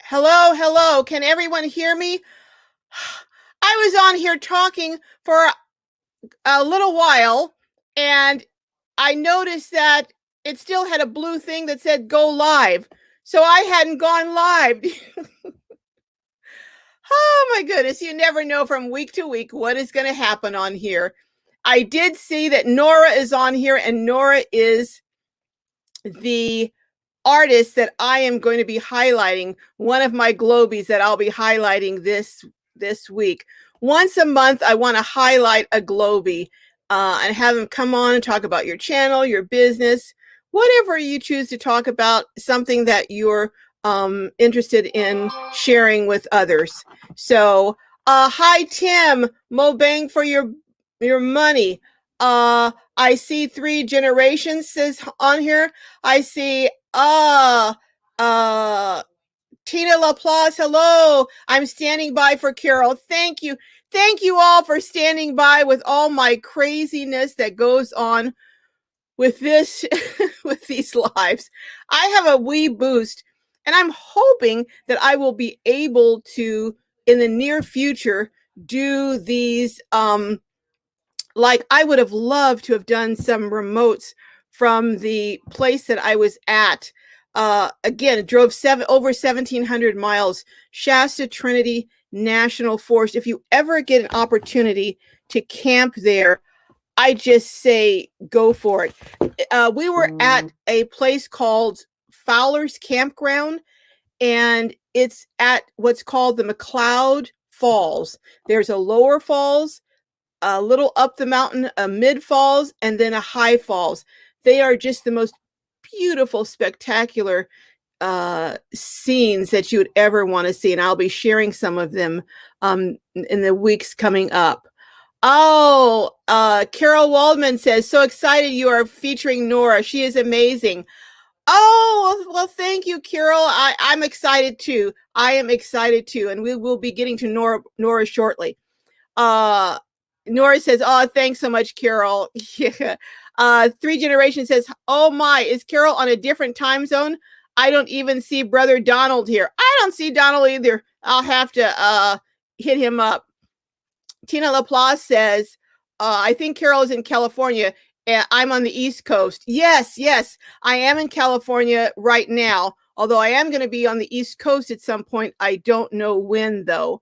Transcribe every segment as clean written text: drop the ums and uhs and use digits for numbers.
Hello, hello. Can everyone hear me? I was on here talking for a little while and I noticed that it still had a blue thing that said go live. So I hadn't gone live. Oh my goodness. You never know from week to week what is going to happen on here. I did see that Nora is on here, and Nora is the artist that I am going to be highlighting, one of my Globies that I'll be highlighting this week. Once a month, I want to highlight a Globie and have them come on and talk about your channel, your business, whatever you choose to talk about, something that you're interested in sharing with others. So, hi, Tim. Mo bang for your money. I see 3 generations says on here. I see Tina LaPlace, hello. I'm standing by for Carol. Thank you. Thank you all for standing by with all my craziness that goes on with this, with these lives. I have a wee boost, and I'm hoping that I will be able to, in the near future, do these, like I would have loved to have done some remotes from the place that I was at. Again, it drove over 1,700 miles, Shasta-Trinity National Forest. If you ever get an opportunity to camp there, I just say go for it. We were at a place called Fowler's Campground, and it's at what's called the McCloud Falls. There's a lower falls, a little up the mountain, a mid falls, and then a high falls. They are just the most beautiful, spectacular scenes that you would ever want to see. And I'll be sharing some of them in the weeks coming up. Oh, Carol Waldman says, so excited you are featuring Nora. She is amazing. Oh, well, thank you, Carol. I'm excited too. I am excited too. And we will be getting to Nora shortly. Nora says, oh, thanks so much, Carol. Yeah. 3 Generations says, oh my, is Carol on a different time zone? I don't even see Brother Donald here. I don't see Donald either. I'll have to hit him up. Tina LaPlace says, I think Carol is in California. And I'm on the East Coast. Yes, I am in California right now, although I am going to be on the East Coast at some point. I don't know when, though.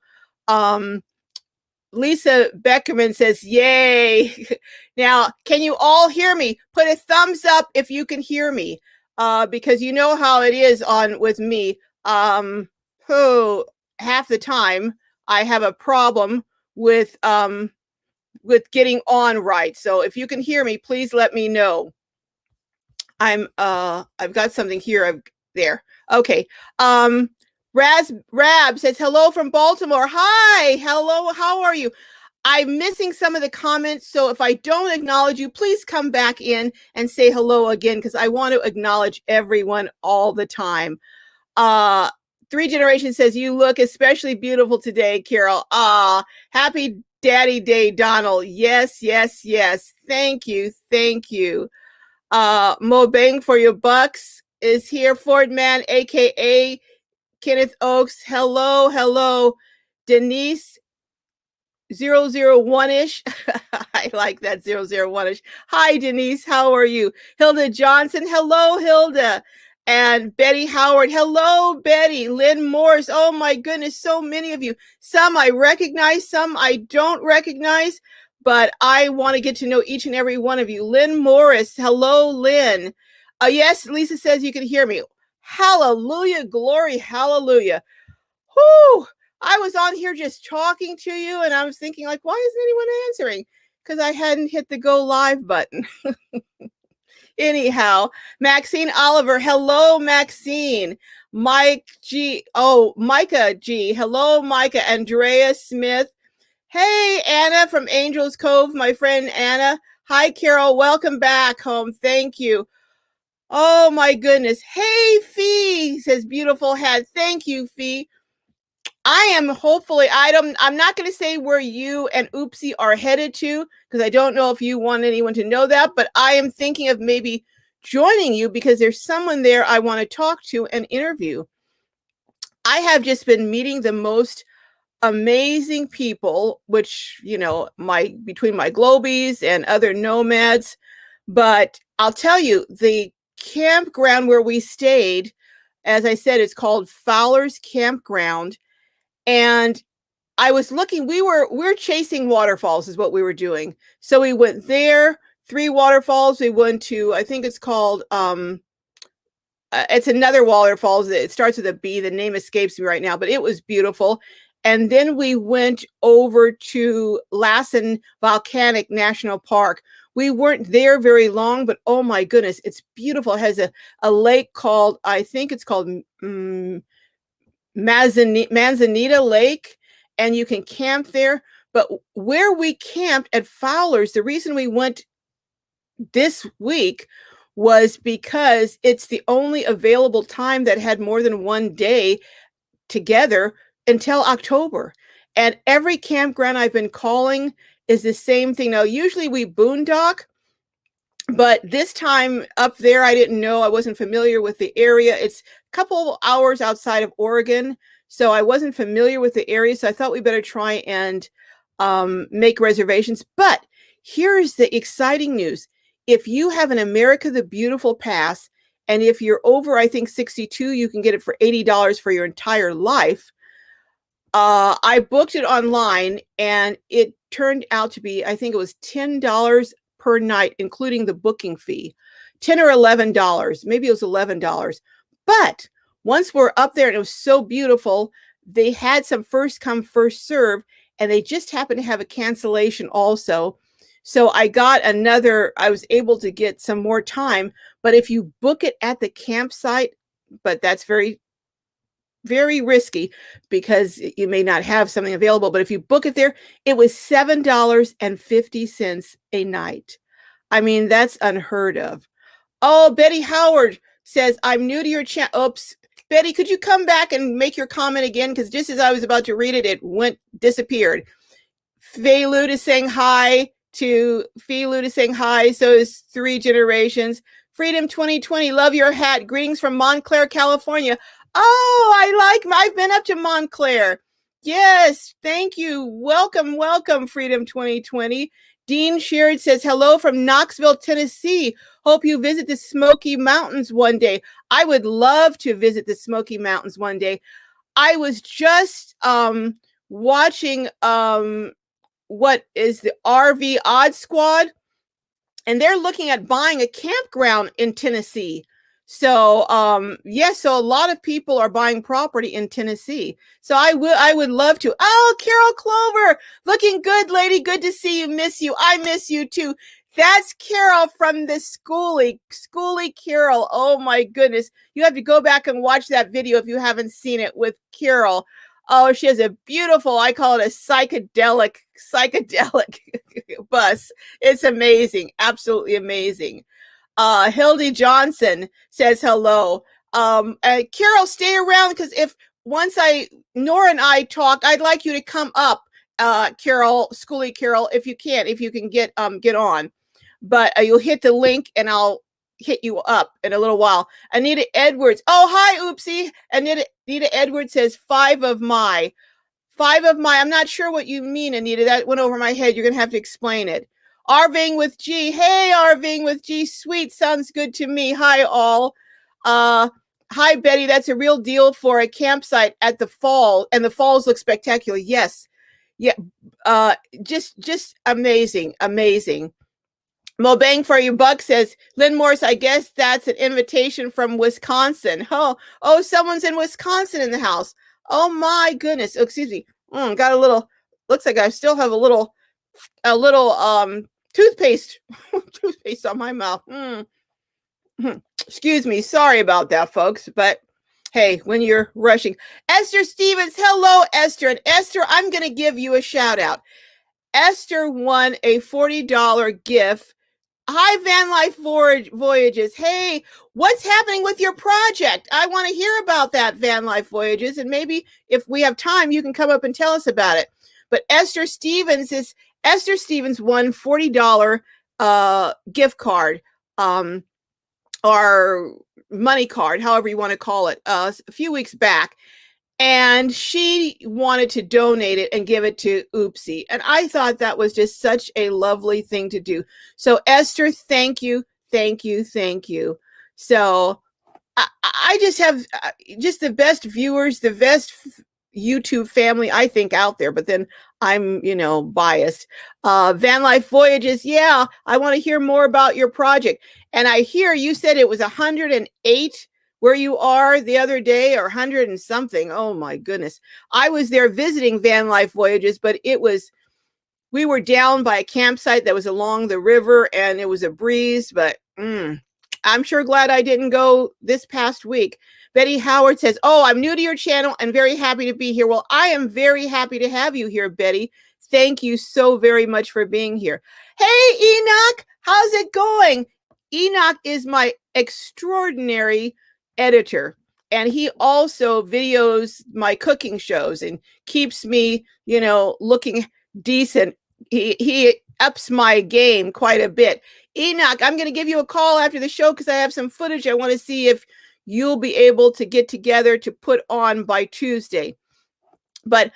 Lisa Beckerman says, yay. Now, can you all hear me? Put a thumbs up if you can hear me, because you know how it is with me. Half the time I have a problem with getting on right. So if you can hear me, please let me know. I've got something here. There. Okay. Rab says, hello from Baltimore. Hi, hello, how are you? I'm missing some of the comments, so if I don't acknowledge you, please come back in and say hello again, because I want to acknowledge everyone all the time. 3 Generations says, you look especially beautiful today, Carol. Happy Daddy Day, Donald. Yes. Thank you. Mo Bang for your bucks is here. Fordman, aka Kenneth Oaks. Hello. Denise 001-ish. I like that 001-ish. Hi, Denise. How are you? Hilda Johnson. Hello, Hilda. And Betty Howard. Hello, Betty. Lynn Morris. Oh, my goodness. So many of you. Some I recognize, some I don't recognize, but I want to get to know each and every one of you. Lynn Morris. Hello, Lynn. Yes, Lisa says you can hear me. Hallelujah. Glory. Hallelujah. Whoo. I was on here just talking to you, and I was thinking, like, why isn't anyone answering? Because I hadn't hit the go live button. Anyhow, Maxine Oliver. Hello, Maxine. Mike G. Oh, Micah G. Hello, Micah. Andrea Smith. Hey, Anna from Angels Cove, my friend Anna. Hi, Carol. Welcome back home. Thank you. Oh, my goodness. Hey, Fee, says beautiful hat. Thank you, Fee. I am hopefully, I'm not going to say where you and Oopsie are headed to, because I don't know if you want anyone to know that, but I am thinking of maybe joining you because there's someone there I want to talk to and interview. I have just been meeting the most amazing people, which, between my Globies and other nomads. But I'll tell you, the campground where we stayed, as I said, it's called Fowler's Campground. And I was looking, we're chasing waterfalls is what we were doing. So we went there, 3 waterfalls. We went to, I think it's called, it's another waterfalls. It starts with a B. The name escapes me right now, but it was beautiful. And then we went over to Lassen Volcanic National Park. We weren't there very long, but oh my goodness, it's beautiful. It has a lake called, I think it's called Manzanita Lake, and you can camp there. But where we camped at Fowler's, the reason we went this week was because it's the only available time that had more than one day together until October. And every campground I've been calling is the same thing. Now, usually we boondock, but this time up there, I didn't know. I wasn't familiar with the area. It's a couple hours outside of Oregon, so I wasn't familiar with the area. So I thought we better try and make reservations. But here's the exciting news. If you have an America the Beautiful pass, and if you're over, I think 62, you can get it for $80 for your entire life. I booked it online, and it turned out to be, I think it was $10 per night, including the booking fee, $10 or $11. Maybe it was $11. But once we're up there and it was so beautiful, they had some first come, first serve, and they just happened to have a cancellation also. So I was able to get some more time. But if you book it at the campsite, but that's very, very risky because you may not have something available. But if you book it there, it was $7.50 a night. I mean, that's unheard of. Oh, Betty Howard says, I'm new to your channel. Oops. Betty, could you come back and make your comment again? Because just as I was about to read it, it disappeared. Feilut is saying hi to Feilut is saying hi. So is 3 generations. Freedom 2020, love your hat. Greetings from Montclair, California. Oh, I've been up to Montclair. Yes, thank you. Welcome, welcome, Freedom 2020. Dean Sheard says, hello from Knoxville, Tennessee. Hope you visit the Smoky Mountains one day. I would love to visit the Smoky Mountains one day. I was just watching what is the RV Odd Squad, and they're looking at buying a campground in Tennessee. So yes, so a lot of people are buying property in Tennessee. So I would love to. Oh, Carol Clover, looking good, lady. Good to see you. Miss you. I miss you too. That's Carol from the Schoolie Carol. Oh my goodness. You have to go back and watch that video if you haven't seen it with Carol. Oh, she has a beautiful, I call it a psychedelic bus. It's amazing. Absolutely amazing. Hildy Johnson says hello. Carol, stay around, because if once Nora and I talk, I'd like you to come up, Carol, Schoolie Carol, if you can get on. But you'll hit the link and I'll hit you up in a little while. Anita Edwards. Oh, hi, Oopsie. Anita Edwards says 5 of my. I'm not sure what you mean, Anita. That went over my head. You're going to have to explain it. Arving with G. Hey, Arving with G. Sweet. Sounds good to me. Hi, all. Hi, Betty. That's a real deal for a campsite at the fall. And the falls look spectacular. Yes. Yeah. Just amazing. Amazing. Mo Bang for your buck says, Lynn Morris, I guess that's an invitation from Wisconsin. Oh, someone's in Wisconsin in the house. Oh my goodness. Oh, excuse me. Got a little, looks like I still have a little toothpaste on my mouth. Excuse me. Sorry about that, folks. But hey, when you're rushing. Esther Stevens. Hello, Esther. And Esther, I'm going to give you a shout out. Esther won a $40 gift. Hi, Van Life Voyages. Hey, what's happening with your project? I want to hear about that, Van Life Voyages. And maybe if we have time, you can come up and tell us about it. But Esther Stevens won $40 gift card, or money card, however you want to call it, a few weeks back. and she wanted to donate it and give it to Oopsie. And I thought that was just such a lovely thing to do. So Esther, thank you, thank you, thank you. So I just have just the best viewers, the best YouTube family, I think, out there. But then I'm, biased. Van Life Voyages. Yeah, I want to hear more about your project. And I hear you said it was 108 where you are the other day, or 100 and something. Oh my goodness. I was there visiting Van Life Voyages, but we were down by a campsite that was along the river, and it was a breeze, but I'm sure glad I didn't go this past week. Betty Howard says, oh, I'm new to your channel and very happy to be here. Well, I am very happy to have you here, Betty. Thank you so very much for being here. Hey, Enoch, how's it going? Enoch is my extraordinary editor, and he also videos my cooking shows and keeps me, looking decent. He ups my game quite a bit. Enoch, I'm going to give you a call after the show because I have some footage. I want to see if you'll be able to get together to put on by Tuesday. But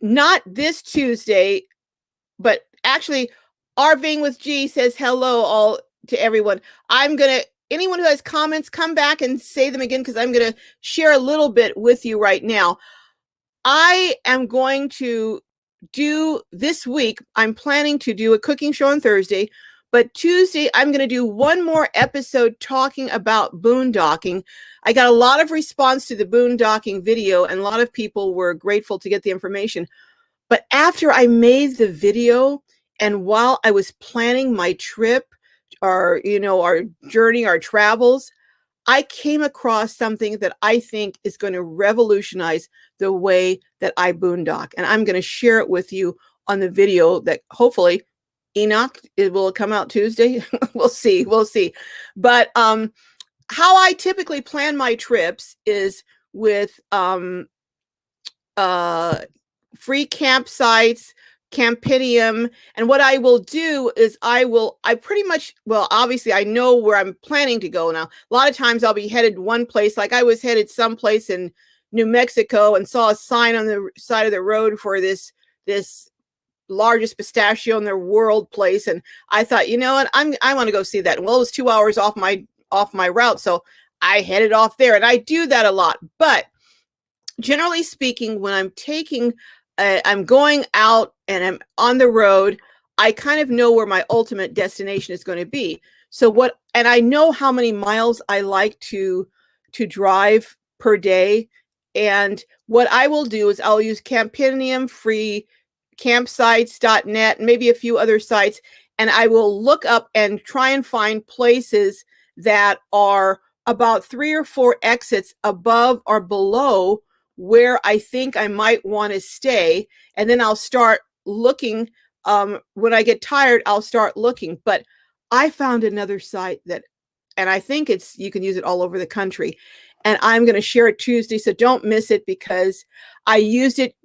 not this Tuesday, but actually, Arving with G says hello all to everyone. Anyone who has comments, come back and say them again because I'm going to share a little bit with you right now. I am going to do this week, I'm planning to do a cooking show on Thursday, but Tuesday, I'm going to do one more episode talking about boondocking. I got a lot of response to the boondocking video, and a lot of people were grateful to get the information. But after I made the video, and while I was planning my trip, our journey, our travels, I came across something that I think is going to revolutionize the way that I boondock. And I'm going to share it with you on the video that hopefully, Enoch, it will come out Tuesday. We'll see. But how I typically plan my trips is with free campsites, Campinium. And what I will do is obviously I know where I'm planning to go now. A lot of times I'll be headed one place, like I was headed someplace in New Mexico and saw a sign on the side of the road for this largest pistachio in the world place. And I thought, you know what, I want to go see that. Well, it was 2 hours off my route. So I headed off there, and I do that a lot. But generally speaking, when I'm going out and I'm on the road, I kind of know where my ultimate destination is going to be. And I know how many miles I like to drive per day. And what I will do is I'll use Campinium, free campsites.net, and maybe a few other sites. And I will look up and try and find places that are about 3 or 4 exits above or below where I think I might want to stay. And then I'll start looking. When I get tired, I'll start looking. But I found another site and I think you can use it all over the country. And I'm going to share it Tuesday. So don't miss it, because I used it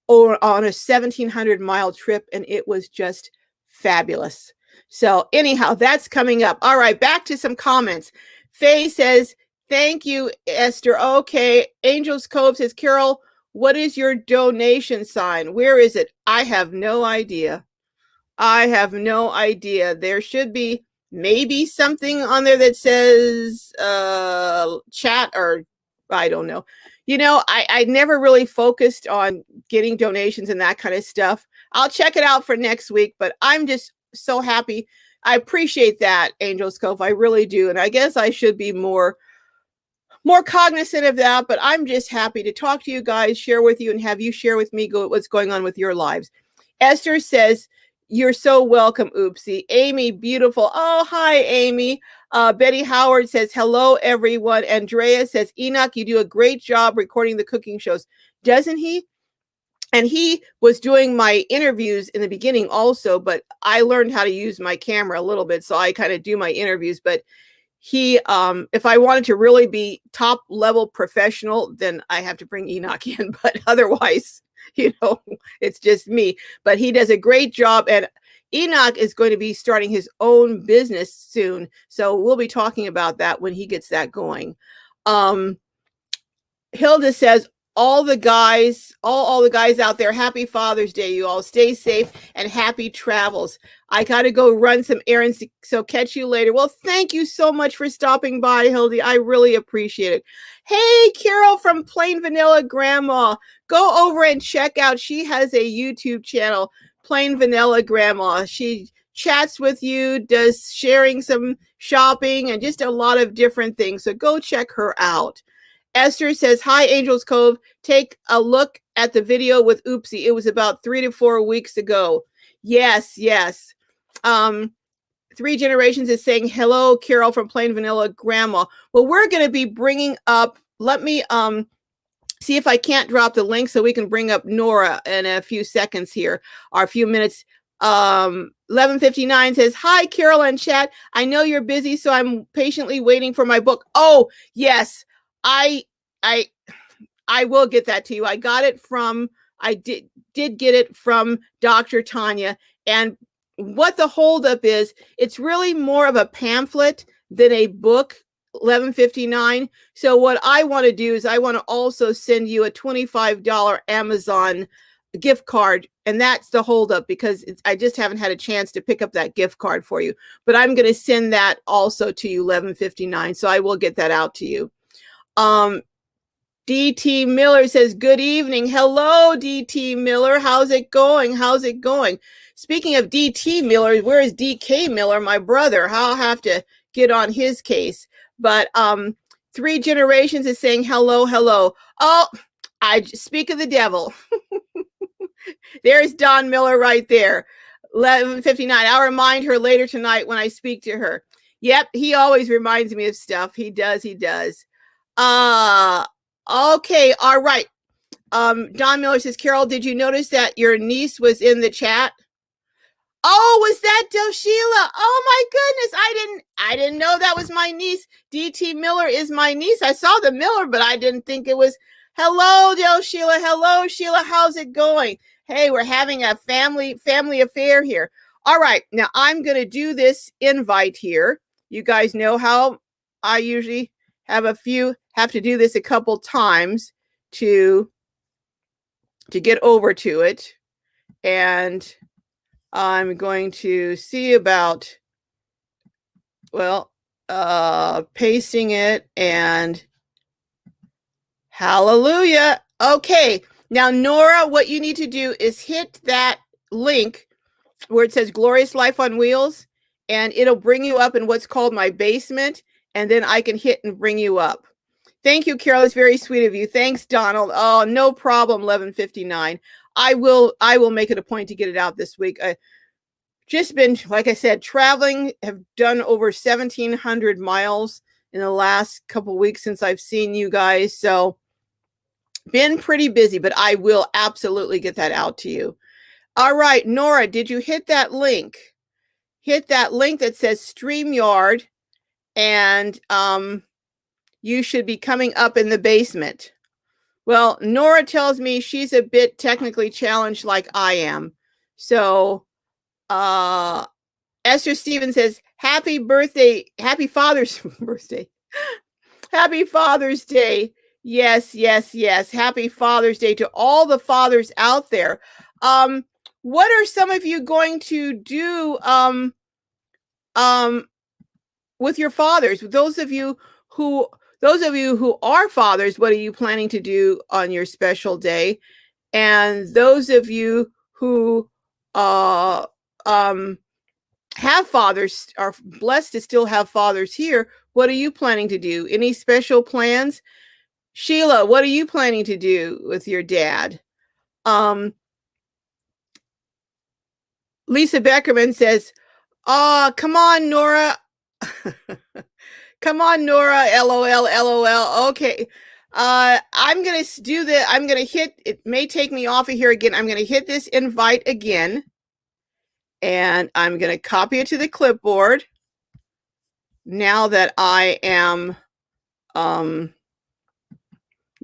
on a 1,700-mile trip, and it was just fabulous. So anyhow, that's coming up. All right, back to some comments. Faye says, thank you, Esther. Okay. Angels Cove says, Carol, what is your donation sign? Where is it? I have no idea. There should be maybe something on there that says chat, or I don't know. I never really focused on getting donations and that kind of stuff. I'll check it out for next week, but I'm just so happy. I appreciate that, Angels Cove. I really do. And I guess I should be more cognizant of that, but I'm just happy to talk to you guys, share with you, and have you share with me what's going on with your lives. Esther says, you're so welcome, Oopsie. Amy, beautiful. Oh, hi, Amy. Betty Howard says, hello, everyone. Andrea says, Enoch, you do a great job recording the cooking shows. Doesn't he? And he was doing my interviews in the beginning also, but I learned how to use my camera a little bit, so I kind of do my interviews. But he, if I wanted to really be top level professional, then I have to bring Enoch in. But otherwise, it's just me. But he does a great job. And Enoch is going to be starting his own business soon. So we'll be talking about that when he gets that going. Hilda says, all the guys, all the guys out there, happy Father's Day, you all. Stay safe and happy travels. I got to go run some errands, so catch you later. Well, thank you so much for stopping by, Hildy. I really appreciate it. Hey, Carol from Plain Vanilla Grandma. Go over and check out. She has a YouTube channel, Plain Vanilla Grandma. She chats with you, does sharing some shopping and just a lot of different things. So go check her out. Esther says, hi, Angels Cove. Take a look at the video with Oopsie. It was about 3 to 4 weeks ago. Yes, yes. Three Generations is saying, hello, Carol from Plain Vanilla Grandma. Well, we're going to be bringing up, let me see if I can't drop the link so we can bring up Nora in a few seconds here, or a few minutes. 11:59 says, hi, Carol and chat. I know you're busy, so I'm patiently waiting for my book. Oh, yes. I will get that to you. I got it from, I did get it from Dr. Tanya. And what the holdup is, it's really more of a pamphlet than a book, 11:59. So what I want to do is I want to also send you a $25 Amazon gift card. And that's the holdup, because I just haven't had a chance to pick up that gift card for you. But I'm going to send that also to you, 11:59. So I will get that out to you. DT Miller says, good evening. Hello, DT Miller. How's it going? How's it going? Speaking of DT Miller, where is DK Miller, my brother? I'll have to get on his case. But Three Generations is saying, hello, hello. Oh, I speak of the devil. There's Don Miller right there. 11:59. I'll remind her later tonight when I speak to her. Yep, he always reminds me of stuff. He does, he does. Okay, all right. Don Miller says, Carol, did you notice that your niece was in the chat? Oh, was that Del Sheila? Oh my goodness, I didn't know that was my niece. DT Miller is my niece. I saw the Miller, but I didn't think it was. Hello, Del Sheila. Hello, Sheila. How's it going? Hey, we're having a family affair here. All right, now I'm going to do this invite here. You guys know how I usually have to do this a couple times to get over to it. And I'm going to see about, pasting it, and hallelujah. Okay. Now, Nora, what you need to do is hit that link where it says Glorious Life on Wheels, and it'll bring you up in what's called my basement, and then I can hit and bring you up. Thank you, Carol. It's very sweet of you. Thanks, Donald. Oh, no problem, 11:59. I will make it a point to get it out this week. Just been, like I said, traveling, have done over 1,700 miles in the last couple weeks since I've seen you guys. So been pretty busy, but I will absolutely get that out to you. All right, Nora, did you hit that link? Hit that link that says StreamYard, and you should be coming up in the basement. Well, Nora tells me she's a bit technically challenged like I am. So Esther Stevens says, happy birthday, happy Father's birthday. Happy Father's Day. Yes, yes, yes. Happy Father's Day to all the fathers out there. What are some of you going to do with your fathers? Those of you who are fathers, what are you planning to do on your special day? And those of you who have fathers, are blessed to still have fathers here, what are you planning to do? Any special plans? Sheila, what are you planning to do with your dad? Lisa Beckerman says, come on, Nora. Come on, Nora, LOL, LOL. Okay. I'm going to do that. I'm going to hit, it may take me off of here again. I'm going to hit this invite again, and I'm going to copy it to the clipboard. Now that I am,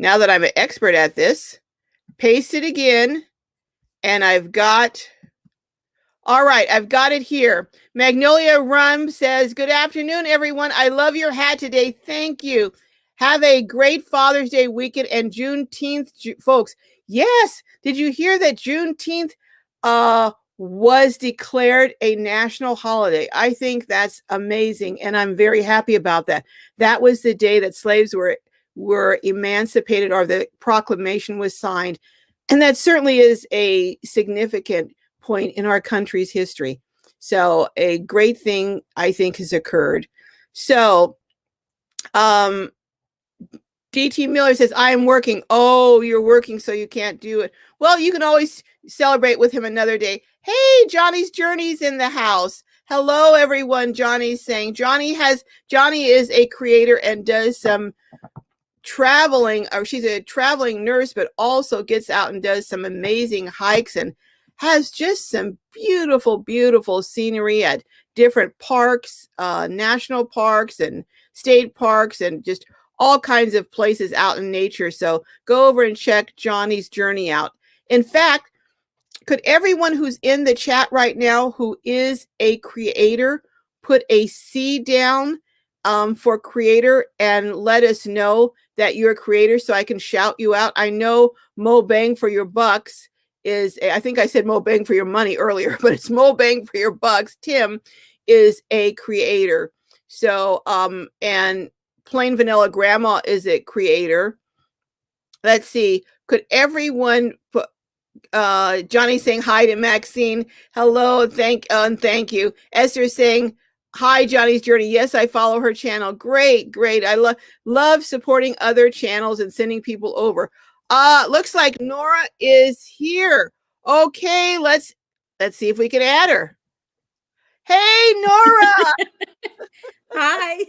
now that I'm an expert at this, paste it again, and I've got, all right, I've got it here. Magnolia Rum says, good afternoon, everyone. I love your hat today. Thank you. Have a great Father's Day weekend and Juneteenth, folks. Yes, did you hear that Juneteenth was declared a national holiday? I think that's amazing, and I'm very happy about that. That was the day that slaves were emancipated, or the proclamation was signed, and that certainly is a significant point in our country's history. So a great thing, I think, has occurred. So DT Miller says, I am working. Oh, you're working, so you can't do it. Well, you can always celebrate with him another day. Hey, Johnny's Journey's in the house. Hello, everyone. Johnny's saying Johnny is a creator and does some traveling, or she's a traveling nurse, but also gets out and does some amazing hikes and has just some beautiful, beautiful scenery at different parks, national parks and state parks, and just all kinds of places out in nature. So go over and check Johnny's Journey out. In fact, could everyone who's in the chat right now who is a creator put a C down for creator and let us know that you're a creator so I can shout you out? I know Mo Bang for Your Bucks is, I think I said Mo Bang for Your Money earlier, but it's Mo Bang for Your Bucks. Tim is a creator. So, and Plain Vanilla Grandma is a creator. Let's see. Could everyone put, Johnny saying hi to Maxine. Hello, thank you. Esther saying hi, Johnny's Journey. Yes, I follow her channel. Great. I love supporting other channels and sending people over. Looks like Nora is here. Okay, let's see if we can add her. Hey, Nora. Hi.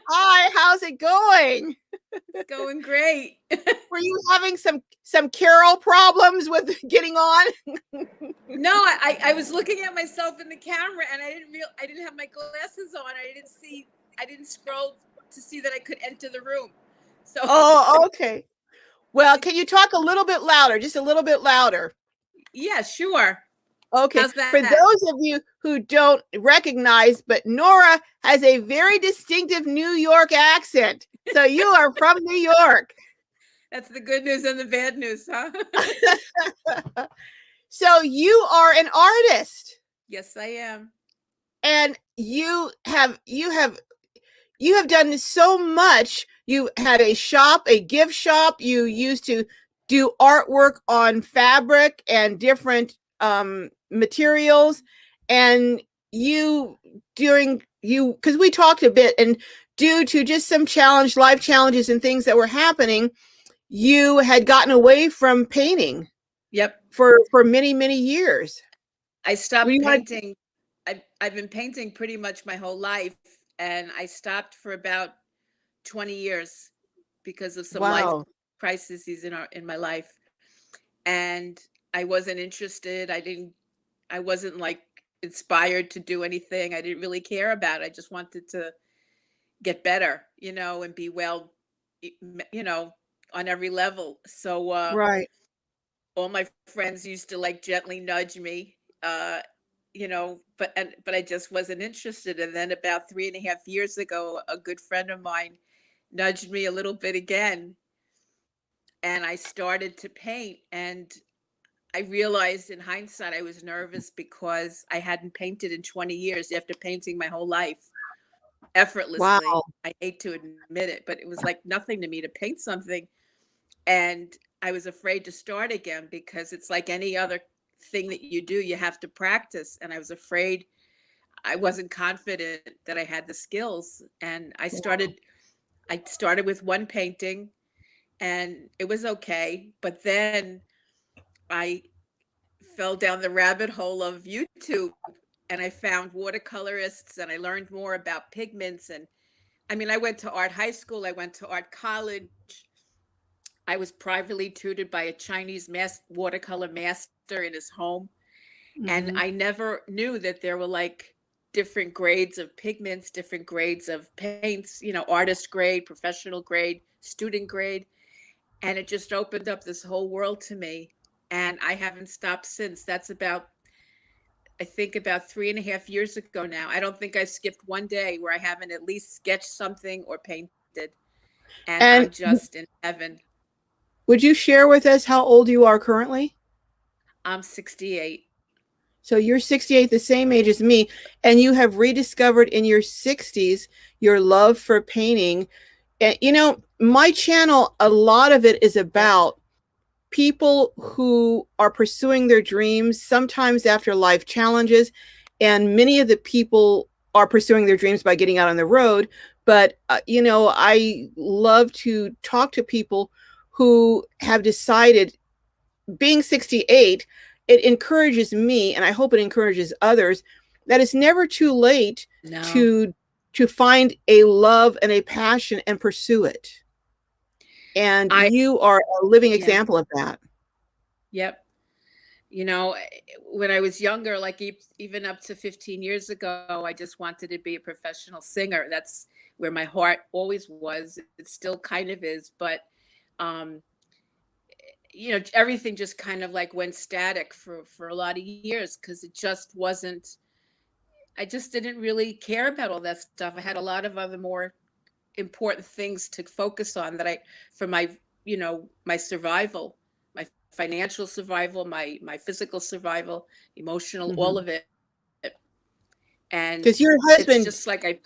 Hi, how's it going? It's going great. Were you having some Carol problems with getting on? No, I was looking at myself in the camera and I didn't have my glasses on. I didn't scroll to see that I could enter the room. So Oh, okay. Well, can you talk a little bit louder? Just a little bit louder. Yeah, sure. Okay. How's that? For those of you who don't recognize, but Nora has a very distinctive New York accent. So you are from New York. That's the good news and the bad news, huh? So you are an artist. Yes, I am. And you have done so much. You had a shop, a gift shop. You used to do artwork on fabric and different materials. And because we talked a bit, and due to just some life challenges and things that were happening, you had gotten away from painting. Yep. For many, many years. I stopped painting. I've been painting pretty much my whole life, and I stopped for about 20 years because of some life crises in my life. And I wasn't interested. I wasn't like inspired to do anything. I didn't really care about it. I just wanted to get better, and be well, on every level. So right. All my friends used to like gently nudge me, but I just wasn't interested. And then about 3.5 years ago, a good friend of mine nudged me a little bit again, and I started to paint. And I realized in hindsight, I was nervous because I hadn't painted in 20 years after painting my whole life effortlessly. Wow. I hate to admit it, but it was like nothing to me to paint something. And I was afraid to start again because it's like any other thing that you do, you have to practice. And I was afraid, I wasn't confident that I had the skills. And I started with one painting and it was okay. But then I fell down the rabbit hole of YouTube and I found watercolorists and I learned more about pigments. And I mean, I went to art high school, I went to art college. I was privately tutored by a Chinese watercolor master in his home. Mm-hmm. And I never knew that there were like different grades of pigments, different grades of paints, artist grade, professional grade, student grade. And it just opened up this whole world to me. And I haven't stopped since. That's I think about 3.5 years ago now. I don't think I skipped one day where I haven't at least sketched something or painted. and And I'm just in heaven. would you share with us how old you are currently? I'm 68. So you're 68, the same age as me, and you have rediscovered in your 60s your love for painting. And my channel, a lot of it is Yep. about people who are pursuing their dreams, sometimes after life challenges. And many of the people are pursuing their dreams by getting out on the road. But, I love to talk to people who have decided, being 68, it encourages me, and I hope it encourages others, that it's never too late No. to find a love and a passion and pursue it. And I you are a living yeah. example of that. Yep. You know, when I was younger, like even up to 15 years ago, I just wanted to be a professional singer. That's where my heart always was. It still kind of is, but um, everything just kind of like went static for a lot of years because it just wasn't. I just didn't really care about all that stuff. I had a lot of other more important things to focus on for my, my survival, my financial survival, my physical survival, emotional, all Mhm. of it. And Because your it's husband, just like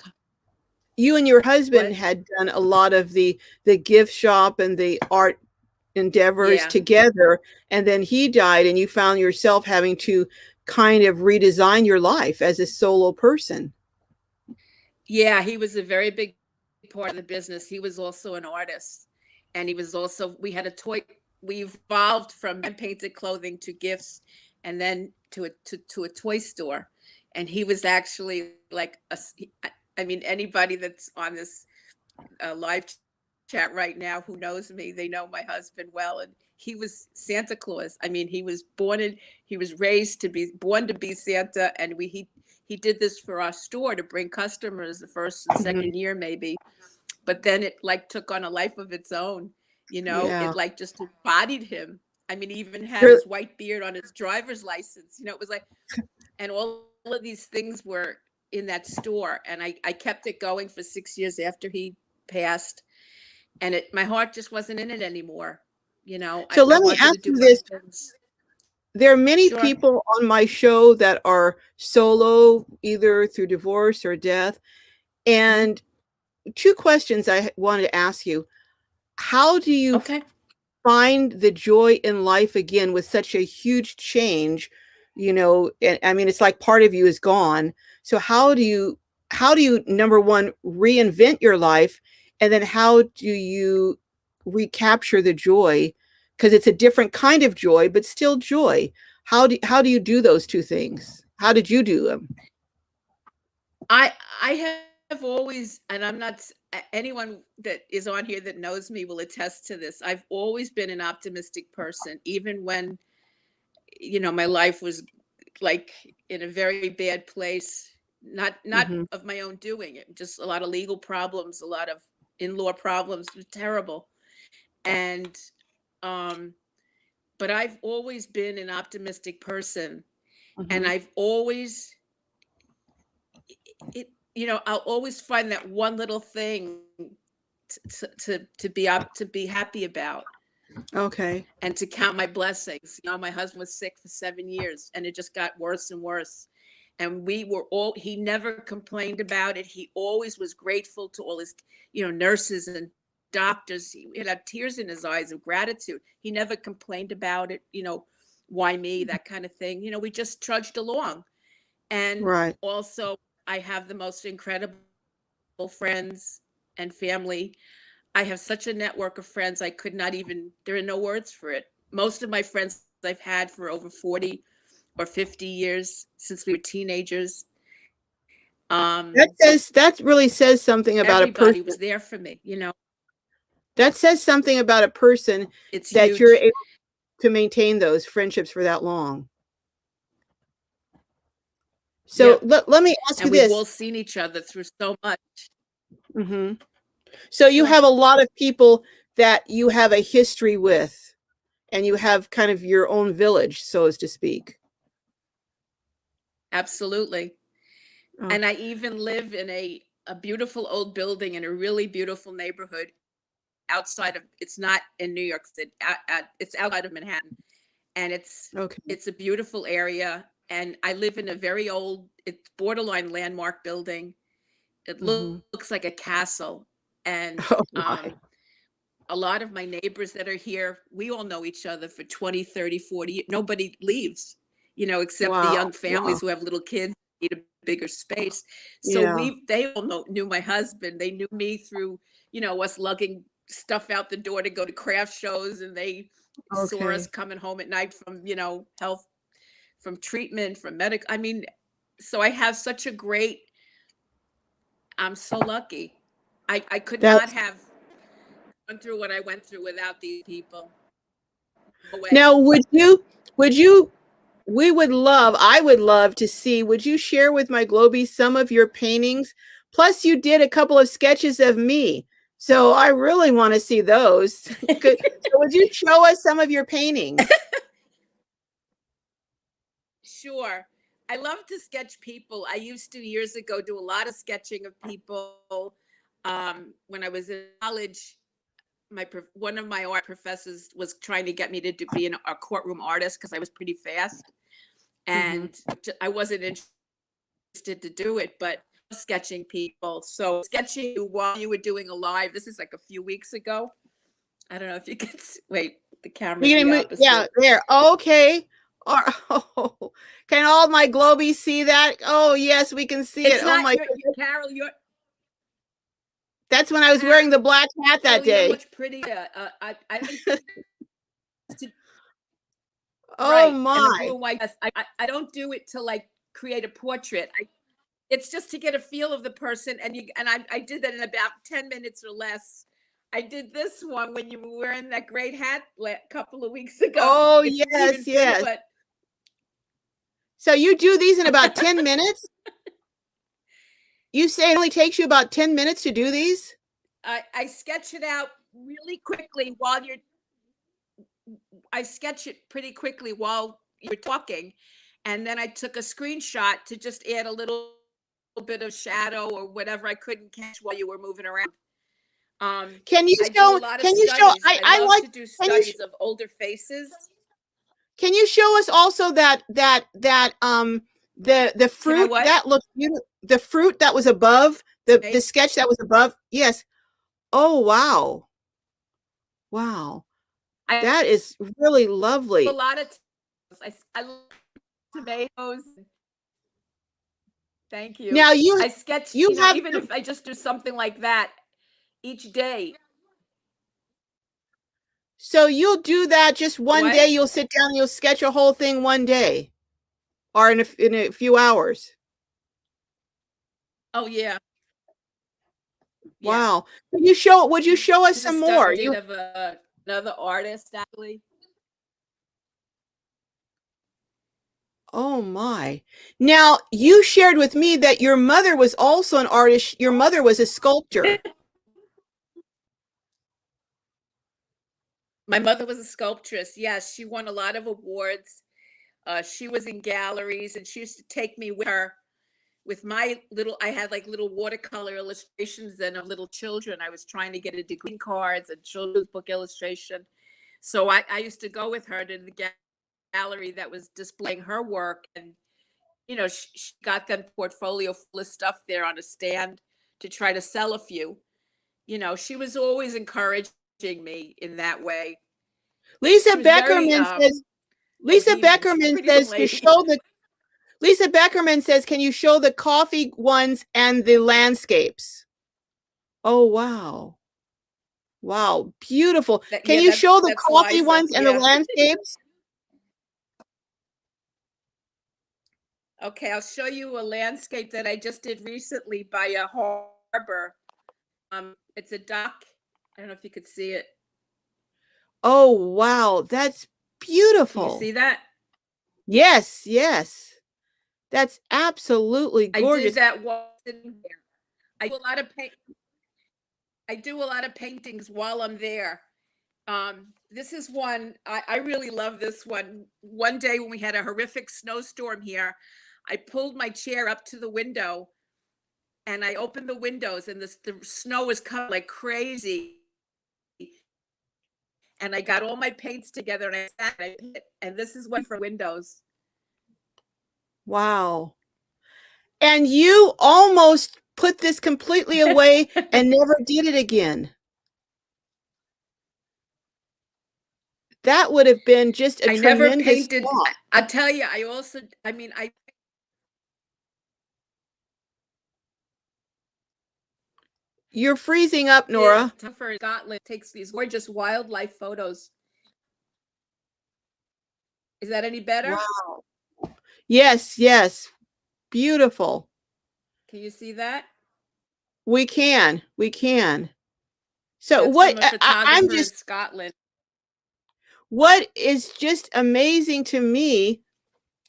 you and your husband what? had done a lot of the gift shop and the art endeavors Yeah. together, and then he died, and you found yourself having to kind of redesign your life as a solo person. Yeah, he was a very big part of the business. He was also an artist. And he was also, we evolved from hand painted clothing to gifts and then to a toy store. And he was actually like I mean, anybody that's on this live chat right now who knows me, they know my husband well. And he was Santa Claus. I mean, he was raised to be born to be Santa. And he did this for our store to bring customers the first and Mhm. second year, maybe. But then it like took on a life of its own. Yeah. It like just embodied him. I mean, he even had You're his white beard on his driver's license. It was like, and all of these things were in that store. And I kept it going for 6 years after he passed. And my heart just wasn't in it anymore. So I let me wanted ask to do you other this. things. There are many Sure. people on my show that are solo, either through divorce or death. Hmm. And two questions I wanted to ask you. How do you Okay. find the joy in life again with such a huge change? I mean, it's like part of you is gone. So how do you number one, reinvent your life? And then how do you recapture the joy? Because it's a different kind of joy, but still joy. How do you do those two things? How did you do them? I I have always, and I'm not anyone that is on here that knows me will attest to this. I've always been an optimistic person, even when my life was like in a very bad place. Not Hmm. of my own doing. It just a lot of legal problems, a lot of in-law problems. It was terrible, and um, but I've always been an optimistic person, and Hmm. I've always I'll always find that one little thing to be happy about Okay. and to count my blessings. My husband was sick for 7 years and it just got worse and worse. And he never complained about it. He always was grateful to all his, nurses and doctors. He had tears in his eyes of gratitude. He never complained about it, why me, that kind of thing. We just trudged along. And Right. also, I have the most incredible friends and family. I have such a network of friends. I could not even, there are no words for it. Most of my friends I've had for over 40 or 50 years since we were teenagers. Um, That really says something about a Everybody person. was there for me. That says something about a person It's that you're huge. able to maintain those friendships for that long. So Yep. let me ask you And we've this. all seen each other through so much. Mhm. So you Sure. have a lot of people that you have a history with, and you have kind of your own village, so as to speak. Absolutely. Oh, And I even live in a beautiful old building in a really beautiful neighborhood. outside of, it's not in New York City, it's outside of Manhattan. And Okay. it's a beautiful area. And I live in a very old, it's borderline landmark building. It Mhm. looks like a castle. And Oh my. a lot of my neighbors that are here, we all know each other for 20, 30, 40. Nobody leaves, except the Wow. young Wow. families who have little kids, need a bigger space. So Yeah. they all knew my husband. They knew me through, us lugging stuff out the door to go to craft shows, and they saw us Okay. coming home at night from, health, from treatment, from medical. I mean, so I have such a great, I'm so lucky. I could not That's have gone through what I went through without these people. No way. now would you I would love to see, would you share with my Globie some of your paintings? Plus you did a couple of sketches of me. So I really want to see those. So would you show us some of your paintings? Sure. I love to sketch people. I used to years ago do a lot of sketching of people. When I was in college, one of my art professors was trying to get me to be a courtroom artist because I was pretty fast, Mhm. and I wasn't interested to do it, but sketching people. So sketching you while you were doing a live. This is like a few weeks ago. I don't know if you can wait. The camera's You're the gonna move, yeah, opposite. there. Okay. Oh, can all my Globies see that? Oh yes, we can see it. It's Oh not my your goodness. Carol. That's when I was wearing the black hat that You're day. much prettier. I don't Oh right, and the my. blue and white. I don't do it to like create a portrait. It's just to get a feel of the person, and I did that in about 10 minutes or less. I did this one when you were wearing that great hat a couple of weeks ago. Oh It's even yes, pretty, yes. but So you do these in about 10 minutes? You say it only takes you about 10 minutes to do these? I sketch it out really quickly while you're. I sketch it pretty quickly while you're talking, and then I took a screenshot to just add a little bit of shadow or whatever I couldn't catch while you were moving around. Can you I do a show lot of can you show studies. I I love like to do can you studies of older faces. can you show us also the Can I fruit what? that looked beautiful, the fruit that was above the Make sketch that was above? Yes. Oh wow. Wow. I That is really a lovely. lot of I love tomatoes. Thank you. Now I sketch, you have even to, if I just do something like that each day. so you'll do that just one What? day, you'll sit down and you'll sketch a whole thing one day or in a few hours. Oh yeah, yeah. Wow. Would you show us This is a some more? study of another artist, actually. Oh my. Now, you shared with me that your mother was also an artist. Your mother was a sculptor. My mother was a sculptress. Yes, she won a lot of awards. She was in galleries, and she used to take me with her with my little. I had like little watercolor illustrations and of little children. I was trying to get a degree cards and children's book illustration. So I used to go with her to the gallery that was displaying her work, and she got them portfolio full of stuff there on a stand to try to sell a few. She was always encouraging me in that way. Lisa She was very Beckerman says, Lisa bohemian. She's a Beckerman pretty young says to lady. show the Lisa Beckerman says, can you show the coffee ones and the landscapes? Oh wow. Wow, beautiful. That Can yeah, you show the that's coffee Liza. ones and the Yeah. landscapes? Okay, I'll show you a landscape that I just did recently by a harbor. It's a dock. I don't know if you could see it. Oh wow, that's Can you see beautiful. that? Yes, yes. That's absolutely I did gorgeous. that while sitting there. I do a lot of paint. I do a lot of paintings while I'm there. This is one I really love. This one. One day when we had a horrific snowstorm here, I pulled my chair up to the window and I opened the windows, and the snow was coming like crazy. and I got all my paints together and I sat and this is one for windows. Wow. And you almost put this completely away and never did it again. That would have been just a I never tremendous painted. loss. I'll tell you, I You're freezing up, Nora. for Scotland takes these gorgeous wildlife photos. Is that any better? Wow. Yes, yes. Beautiful. Can you see that? We can. We can. So That's what from a photographer I'm in just Scotland. what is just amazing to me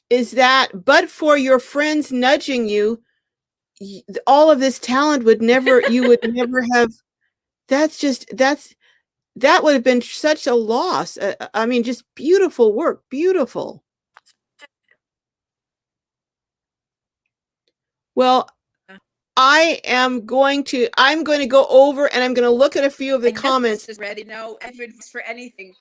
is that but for your friends nudging you, all of this talent would never you would never have that would have been such a loss. I mean, just beautiful work, beautiful. Well, I'm going to go over and I'm going to look at a few of the comments. Just ready. No, for anything.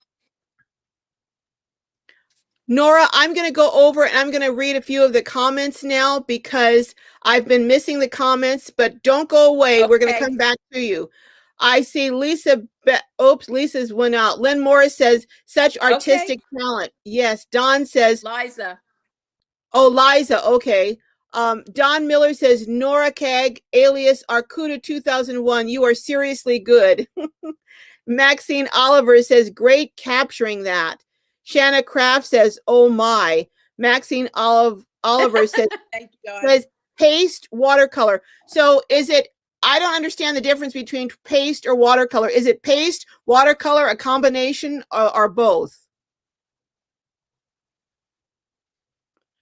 Nora, I'm going to go over and I'm going to read a few of the comments now because I've been missing the comments, but don't go away. Okay. We're going to come back to you. I see Lisa. Oops, Lisa's went out. Lynn Morris says, such artistic talent. Yes. Don says. Liza. Oh, Liza. Okay. Don Miller says, Nora Keg, alias Arcuda 2001. You are seriously good. Maxine Oliver says, great capturing that. Shanna Kraft says, oh my. Maxine Oliver says, says paste watercolor. So is it, I don't understand the difference between paste or watercolor. Is it paste, watercolor, a combination, or both?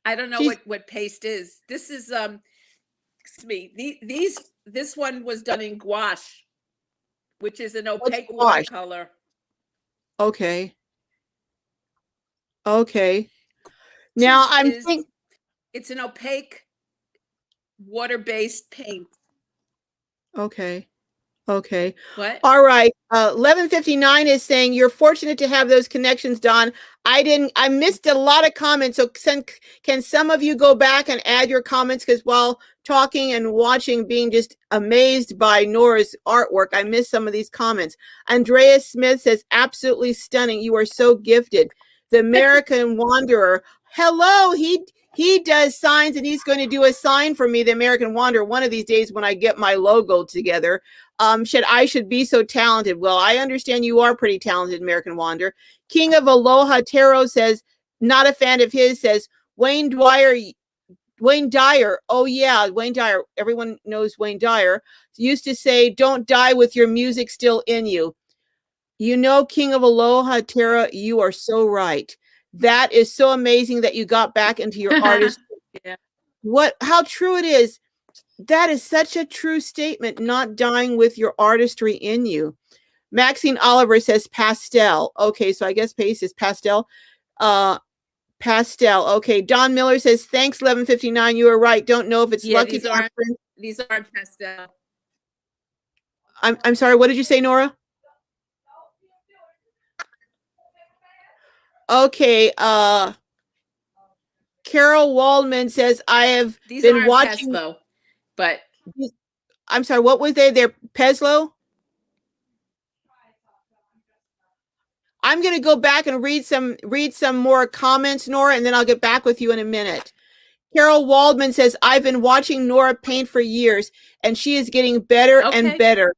I don't know what paste is. This is excuse me. This one was done in gouache, which is an opaque watercolor. Okay. Okay. Now I'm thinking it's an opaque water-based paint. Okay. Okay. What? All right. 1159 is saying you're fortunate to have those connections, Don. I missed a lot of comments. So can some of you go back and add your comments? Because while talking and watching, being just amazed by Nora's artwork, I missed some of these comments. Andrea Smith says, absolutely stunning. You are so gifted. The American Wanderer. Hello. He does signs and he's going to do a sign for me, the American Wanderer, one of these days when I get my logo together. I should be so talented. Well, I understand you are pretty talented, American Wanderer. King of Aloha Tarot says, not a fan of his, says Wayne Dyer. Oh yeah, Wayne Dyer. Everyone knows Wayne Dyer. Used to say, don't die with your music still in you. You know, King of Aloha Tarot, you are so right. That is so amazing that you got back into your artist. Yeah. How true it is. That is such a true statement, not dying with your artistry in you. Maxine Oliver says pastel. Okay, so I guess paste is pastel. Pastel. Okay, Don Miller says, thanks, 1159. You were right. Don't know if it's lucky. These aren't pastel. I'm sorry, what did you say, Nora? Okay, Carol Waldman says, I have been watching. Peslo, but I'm sorry, what was they? They're Peslo? I'm going to go back and read some more comments, Nora, and then I'll get back with you in a minute. Carol Waldman says, I've been watching Nora paint for years, and she is getting better and better.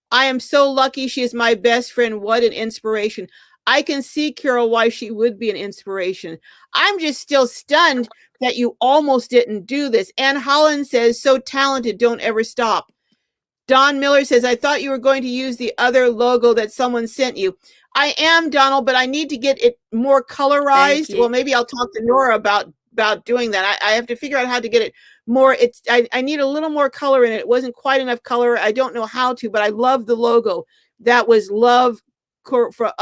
I am so lucky she is my best friend. What an inspiration. I can see, Carol, why she would be an inspiration. I'm just still stunned that you almost didn't do this. Ann Holland says, so talented, don't ever stop. Don Miller says, I thought you were going to use the other logo that someone sent you. I am, Donald, but I need to get it more colorized. Well, maybe I'll talk to Nora about doing that. I have to figure out how to get it more. I need a little more color in it. It wasn't quite enough color. I don't know how to, but I love the logo. That was Love Korea.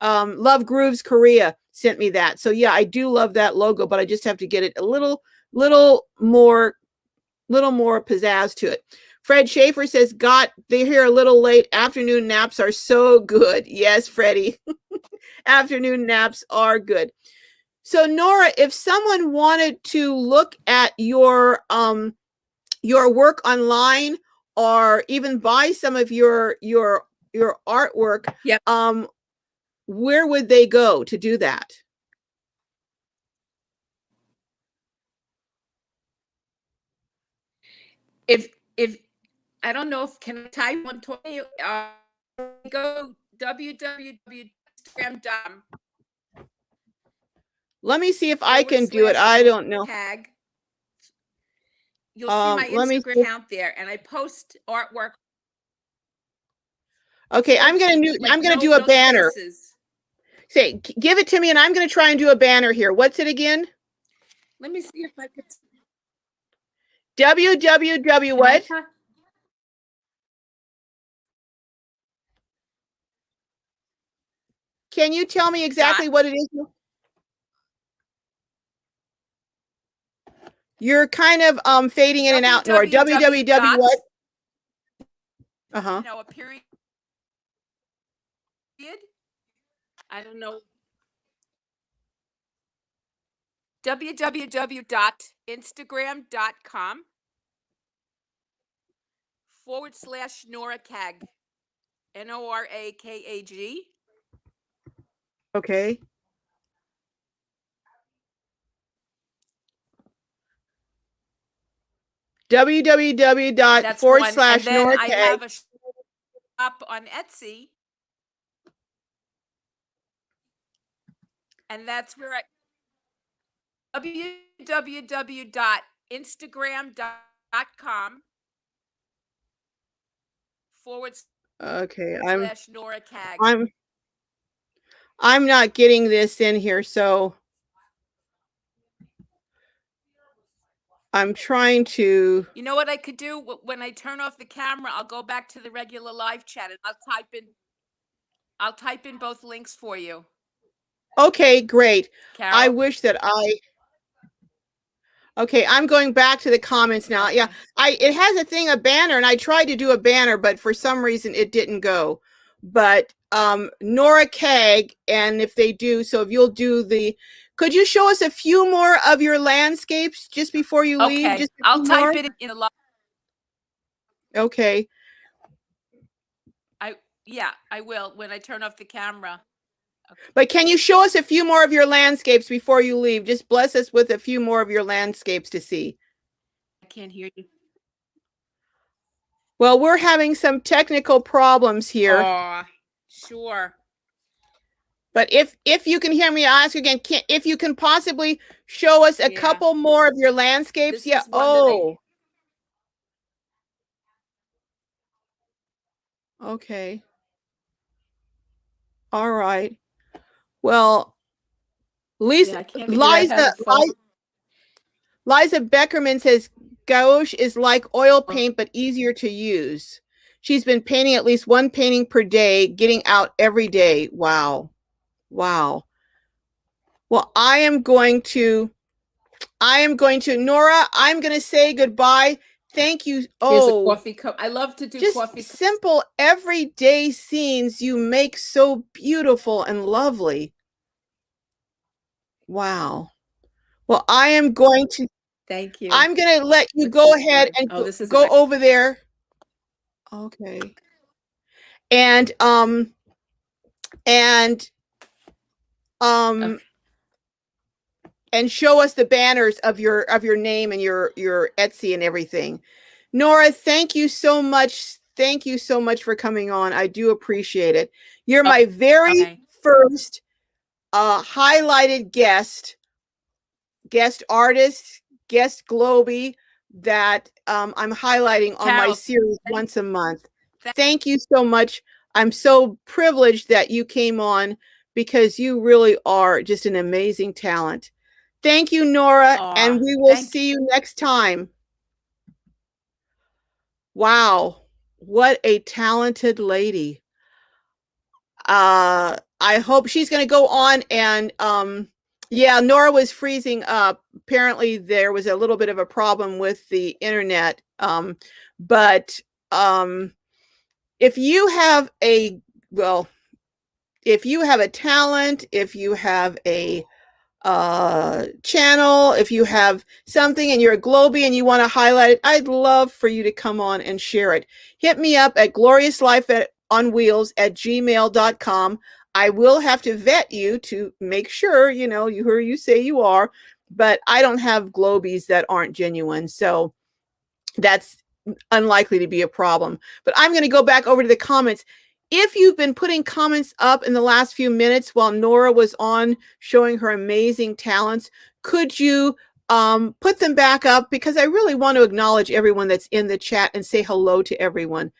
Love Grooves Korea sent me that. So yeah, I do love that logo, but I just have to get it a little more pizzazz to it. Fred Schaefer says, got they're here a little late. Afternoon naps are so good. Yes, Freddie. Afternoon naps are good. So Nora, if someone wanted to look at your work online or even buy some of your artwork, yep. Where would they go to do that? If I don't know if can I type 120, go www.instagram.com. Let me see if I can do it. I don't know. Tag. You'll see my Instagram account there, and I post artwork. Okay, I'm gonna do a banner. Say, give it to me, and I'm gonna try and do a banner here. What's it again? Let me see if I could. www what? Can you tell me exactly what it is? You're kind of fading in and out, Nora. www what? No, a period. I don't know. www.instagram.com /NoraKag. NORAKAG. Okay. www./NoraKag. I have a shop on Etsy. And that's where www.instagram.com Okay, /NoraKag. I'm not getting this in here, so I'm trying to. You know what I could do? When I turn off the camera, I'll go back to the regular live chat and I'll type in both links for you. Okay, great. Carol? I wish that Okay, I'm going back to the comments now. Okay. Yeah, it has a thing, a banner, and I tried to do a banner, but for some reason it didn't go. But Nora Keg, and if they do, so if you'll do could you show us a few more of your landscapes just before you leave? Okay, Just I'll type it in a lot. Okay. Yeah, I will when I turn off the camera. Okay. But can you show us a few more of your landscapes before you leave? Just bless us with a few more of your landscapes to see. I can't hear you. Well, we're having some technical problems here. Sure. But if you can hear me, I'll ask again, if you can possibly show us a couple more of your landscapes. This is Okay. All right. Well, Liza Beckerman says gouache is like oil paint, but easier to use. She's been painting at least one painting per day, getting out every day. Wow. Wow. Well, I am going to, Nora, I'm going to say goodbye. Thank you. Here's a coffee cup. I love to do just coffee cups. Simple everyday scenes you make so beautiful and lovely. Wow. Well, I am going to. Thank you. I'm going to let you go ahead and go over there. Okay. And show us the banners of your name and your Etsy and everything. Nora, thank you so much. Thank you so much for coming on. I do appreciate it. You're my very first highlighted guest artist, guest Glowbie that I'm highlighting on my series once a month. Thank you so much. I'm so privileged that you came on because you really are just an amazing talent. Thank you, Nora, and we will see you next time. Wow, what a talented lady. I hope she's going to go on and yeah, Nora was freezing up. Apparently there was a little bit of a problem with the internet. But if you have a talent, if you have a channel, if you have something and you're a Glowbie and you want to highlight it, I'd love for you to come on and share it. Hit me up at gloriouslifeonwheels@gmail.com. I will have to vet you to make sure, you're who you say you are, but I don't have Glowbies that aren't genuine. So that's unlikely to be a problem. But I'm going to go back over to the comments. If you've been putting comments up in the last few minutes while Nora was on showing her amazing talents, could you put them back up? Because I really want to acknowledge everyone that's in the chat and say hello to everyone.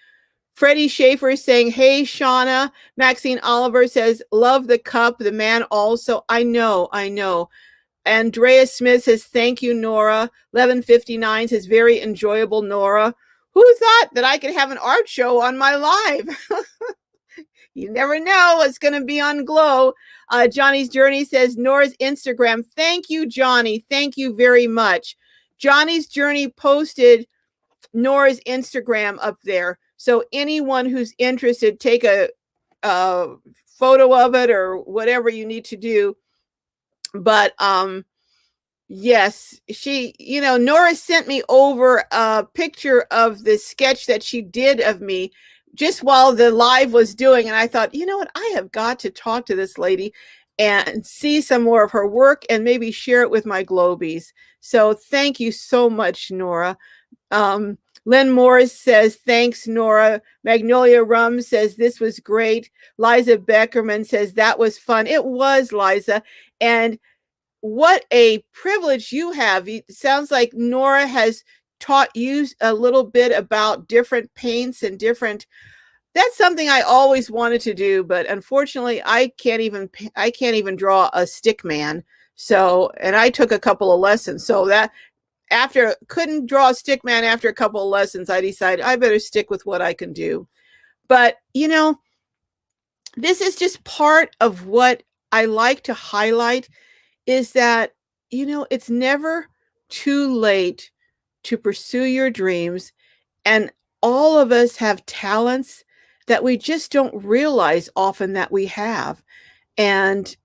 Freddie Schaefer is saying, hey, Shauna. Maxine Oliver says, love the cup. The man also. I know. Andrea Smith says, thank you, Nora. 1159 says, very enjoyable, Nora. Who thought that I could have an art show on my live? You never know what's going to be on Glow. Johnny's Journey says, Nora's Instagram. Thank you, Johnny. Thank you very much. Johnny's Journey posted Nora's Instagram up there. So anyone who's interested, take a photo of it or whatever you need to do. But yes, Nora sent me over a picture of the sketch that she did of me just while the live was doing. And I thought, you know what, I have got to talk to this lady and see some more of her work and maybe share it with my Glowbies. So thank you so much, Nora. Lynn Morris says, thanks, Nora. Magnolia Rum says, this was great. Liza Beckerman says, that was fun. It was, Liza. And what a privilege you have. It sounds like Nora has taught you a little bit about different paints and that's something I always wanted to do, but unfortunately I can't even draw a stick man. So, and I took a couple of lessons. So that couldn't draw a stick man after a couple of lessons, I decided I better stick with what I can do. But, this is just part of what I like to highlight is that, it's never too late to pursue your dreams. And all of us have talents that we just don't realize often that we have. And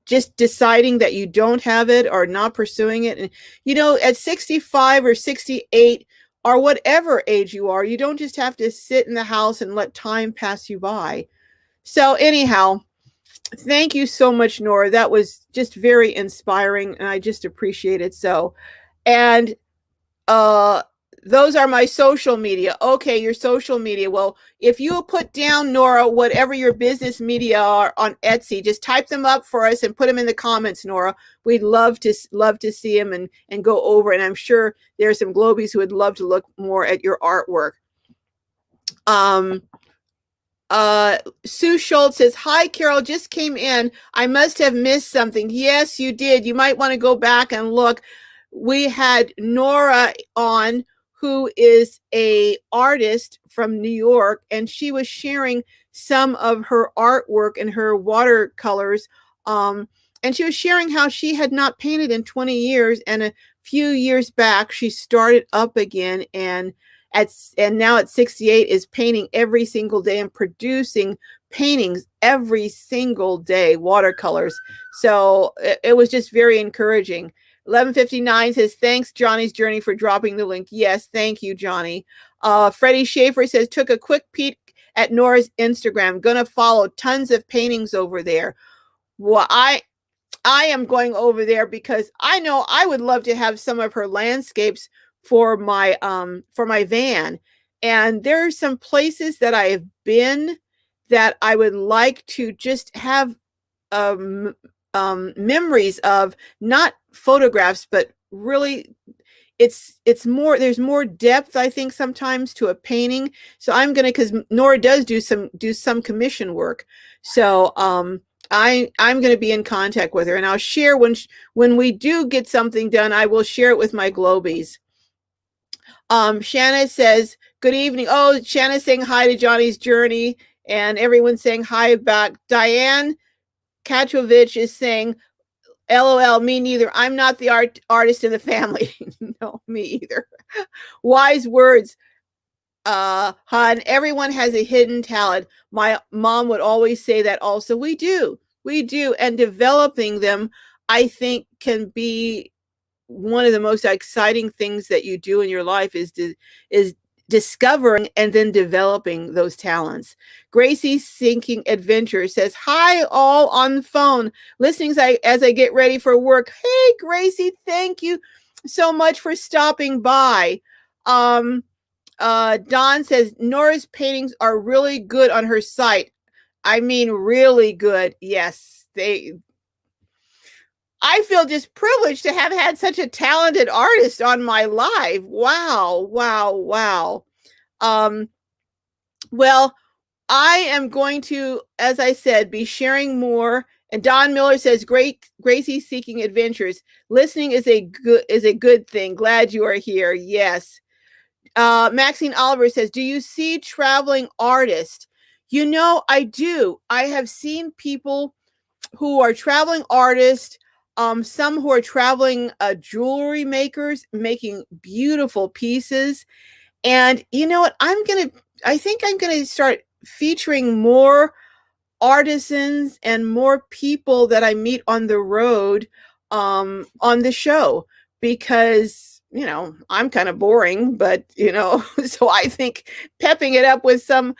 just deciding that you don't have it or not pursuing it. And, at 65 or 68 or whatever age you are, you don't just have to sit in the house and let time pass you by. So anyhow, thank you so much, Nora. That was just very inspiring and I just appreciate it so. And those are my social media. Okay, your social media. Well, if you put down, Nora, whatever your business media are on Etsy, just type them up for us and put them in the comments, Nora. We'd love to see them and go over. And I'm sure there's some Glowbies who would love to look more at your artwork. Sue Schultz says, hi, Carol, just came in. I must have missed something. Yes, you did. You might want to go back and look. We had Nora on, who is a artist from New York, and she was sharing some of her artwork and her watercolors. And she was sharing how she had not painted in 20 years. And a few years back, she started up again and now at 68 is painting every single day and producing paintings every single day, watercolors. So it was just very encouraging. 1159 says, thanks, Johnny's Journey, for dropping the link. Yes, thank you, Johnny. Freddie Schaefer says, took a quick peek at Nora's Instagram. Gonna follow tons of paintings over there. Well, I am going over there because I know I would love to have some of her landscapes for my van. And there are some places that I have been that I would like to just have memories of, not photographs, but really it's more, there's more depth, I think, sometimes to a painting. So I'm gonna, because Nora does do some commission work. So I'm going to be in contact with her, and I'll share when we do get something done, I will share it with my Glowbies. Shanna says, good evening. Oh, Shanna's saying hi to Johnny's Journey, and everyone's saying hi back. Diane Katrovich is saying, LOL, me neither. I'm not the artist in the family. No, me either. Wise words. Hun, everyone has a hidden talent. My mom would always say that also. We do. We do. And developing them, I think, can be one of the most exciting things that you do in your life is discovering and then developing those talents. Gracie Sinking Adventure says, "Hi, all on the phone, listening as I get ready for work." Hey, Gracie, thank you so much for stopping by. Don says, Nora's paintings are really good on her site. I mean, really good. Yes, I feel just privileged to have had such a talented artist on my live. Wow, wow, wow. Well, I am going to, as I said, be sharing more. And Don Miller says, "Great, Gracie Seeking Adventures. Listening is a good thing. Glad you are here." Yes. Maxine Oliver says, "Do you see traveling artists?" You know, I do. I have seen people who are traveling artists, some who are traveling jewelry makers making beautiful pieces. And you know what? I think I'm going to start featuring more artisans and more people that I meet on the road on the show, because I'm kind of boring, but so I think pepping it up with some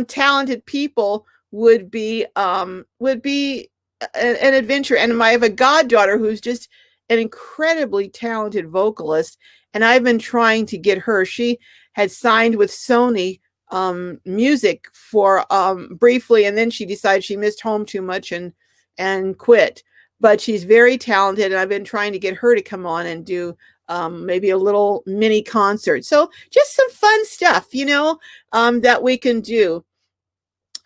talented people would be an adventure. And I have a goddaughter who's just an incredibly talented vocalist, and I've been trying to get her. She had signed with Sony music for briefly, and then she decided she missed home too much and quit. But she's very talented, and I've been trying to get her to come on and do maybe a little mini concert. So just some fun stuff, that we can do.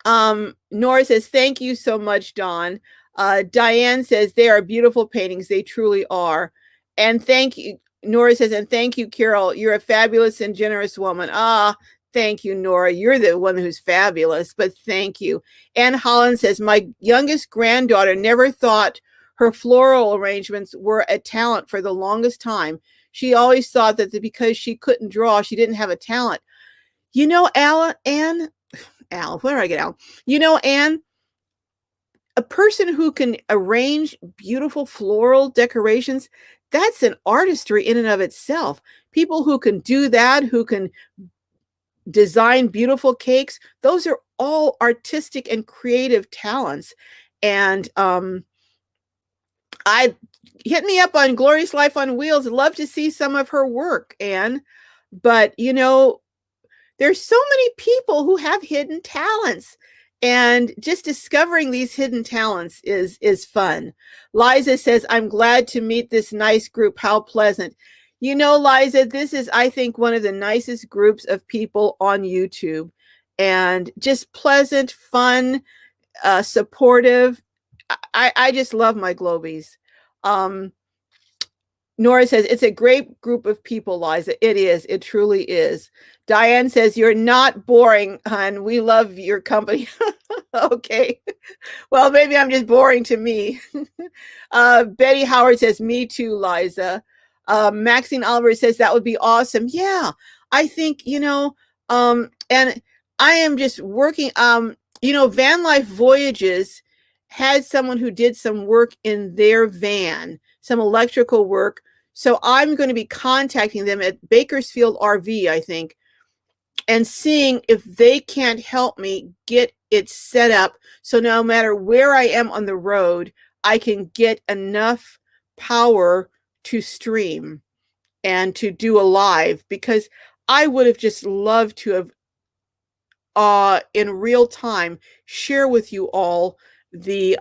Nora says, "Thank you so much, Dawn." Diane says, "They are beautiful paintings. They truly are." And thank you. Nora says, "And thank you, Carol. You're a fabulous and generous woman." Thank you, Nora. You're the one who's fabulous, but thank you. Ann Holland says, "My youngest granddaughter never thought her floral arrangements were a talent for the longest time. She always thought that because she couldn't draw, she didn't have a talent." Al, where did I get Al? Anne, a person who can arrange beautiful floral decorations, that's an artistry in and of itself. People who can do that, who can design beautiful cakes, those are all artistic and creative talents. And I hit me up on Glorious Life on Wheels. I'd love to see some of her work, Anne. But there's so many people who have hidden talents, and just discovering these hidden talents is fun. Liza says, "I'm glad to meet this nice group. How pleasant." Liza, this is, I think, one of the nicest groups of people on YouTube, and just pleasant, fun, supportive. I just love my Globies. Nora says, "It's a great group of people, Liza." It is. It truly is. Diane says, "You're not boring, hon. We love your company." Okay. Well, maybe I'm just boring to me. Betty Howard says, "Me too, Liza." Maxine Oliver says, "That would be awesome." Yeah, I think, and I am just working, Van Life Voyages had someone who did some work in their van, some electrical work. So I'm going to be contacting them at Bakersfield RV, I think, and seeing if they can't help me get it set up. So no matter where I am on the road, I can get enough power to stream and to do a live, because I would have just loved to have, in real time, share with you all the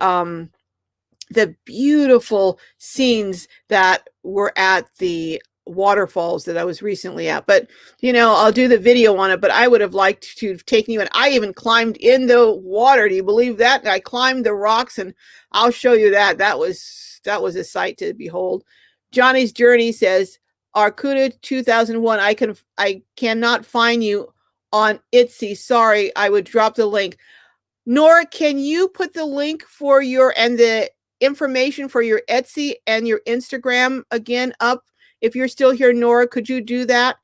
beautiful scenes that were at the waterfalls that I was recently at. But I'll do the video on it. But I would have liked to have taken you, and I even climbed in the water. Do you believe that? And I climbed the rocks, and I'll show you that. That was a sight to behold. Johnny's Journey says, "Arcuda 2001. I cannot find you on Etsy. Sorry, I would drop the link." Nora, can you put the link for the information for your Etsy and your Instagram again up? If you're still here, Nora, could you do that?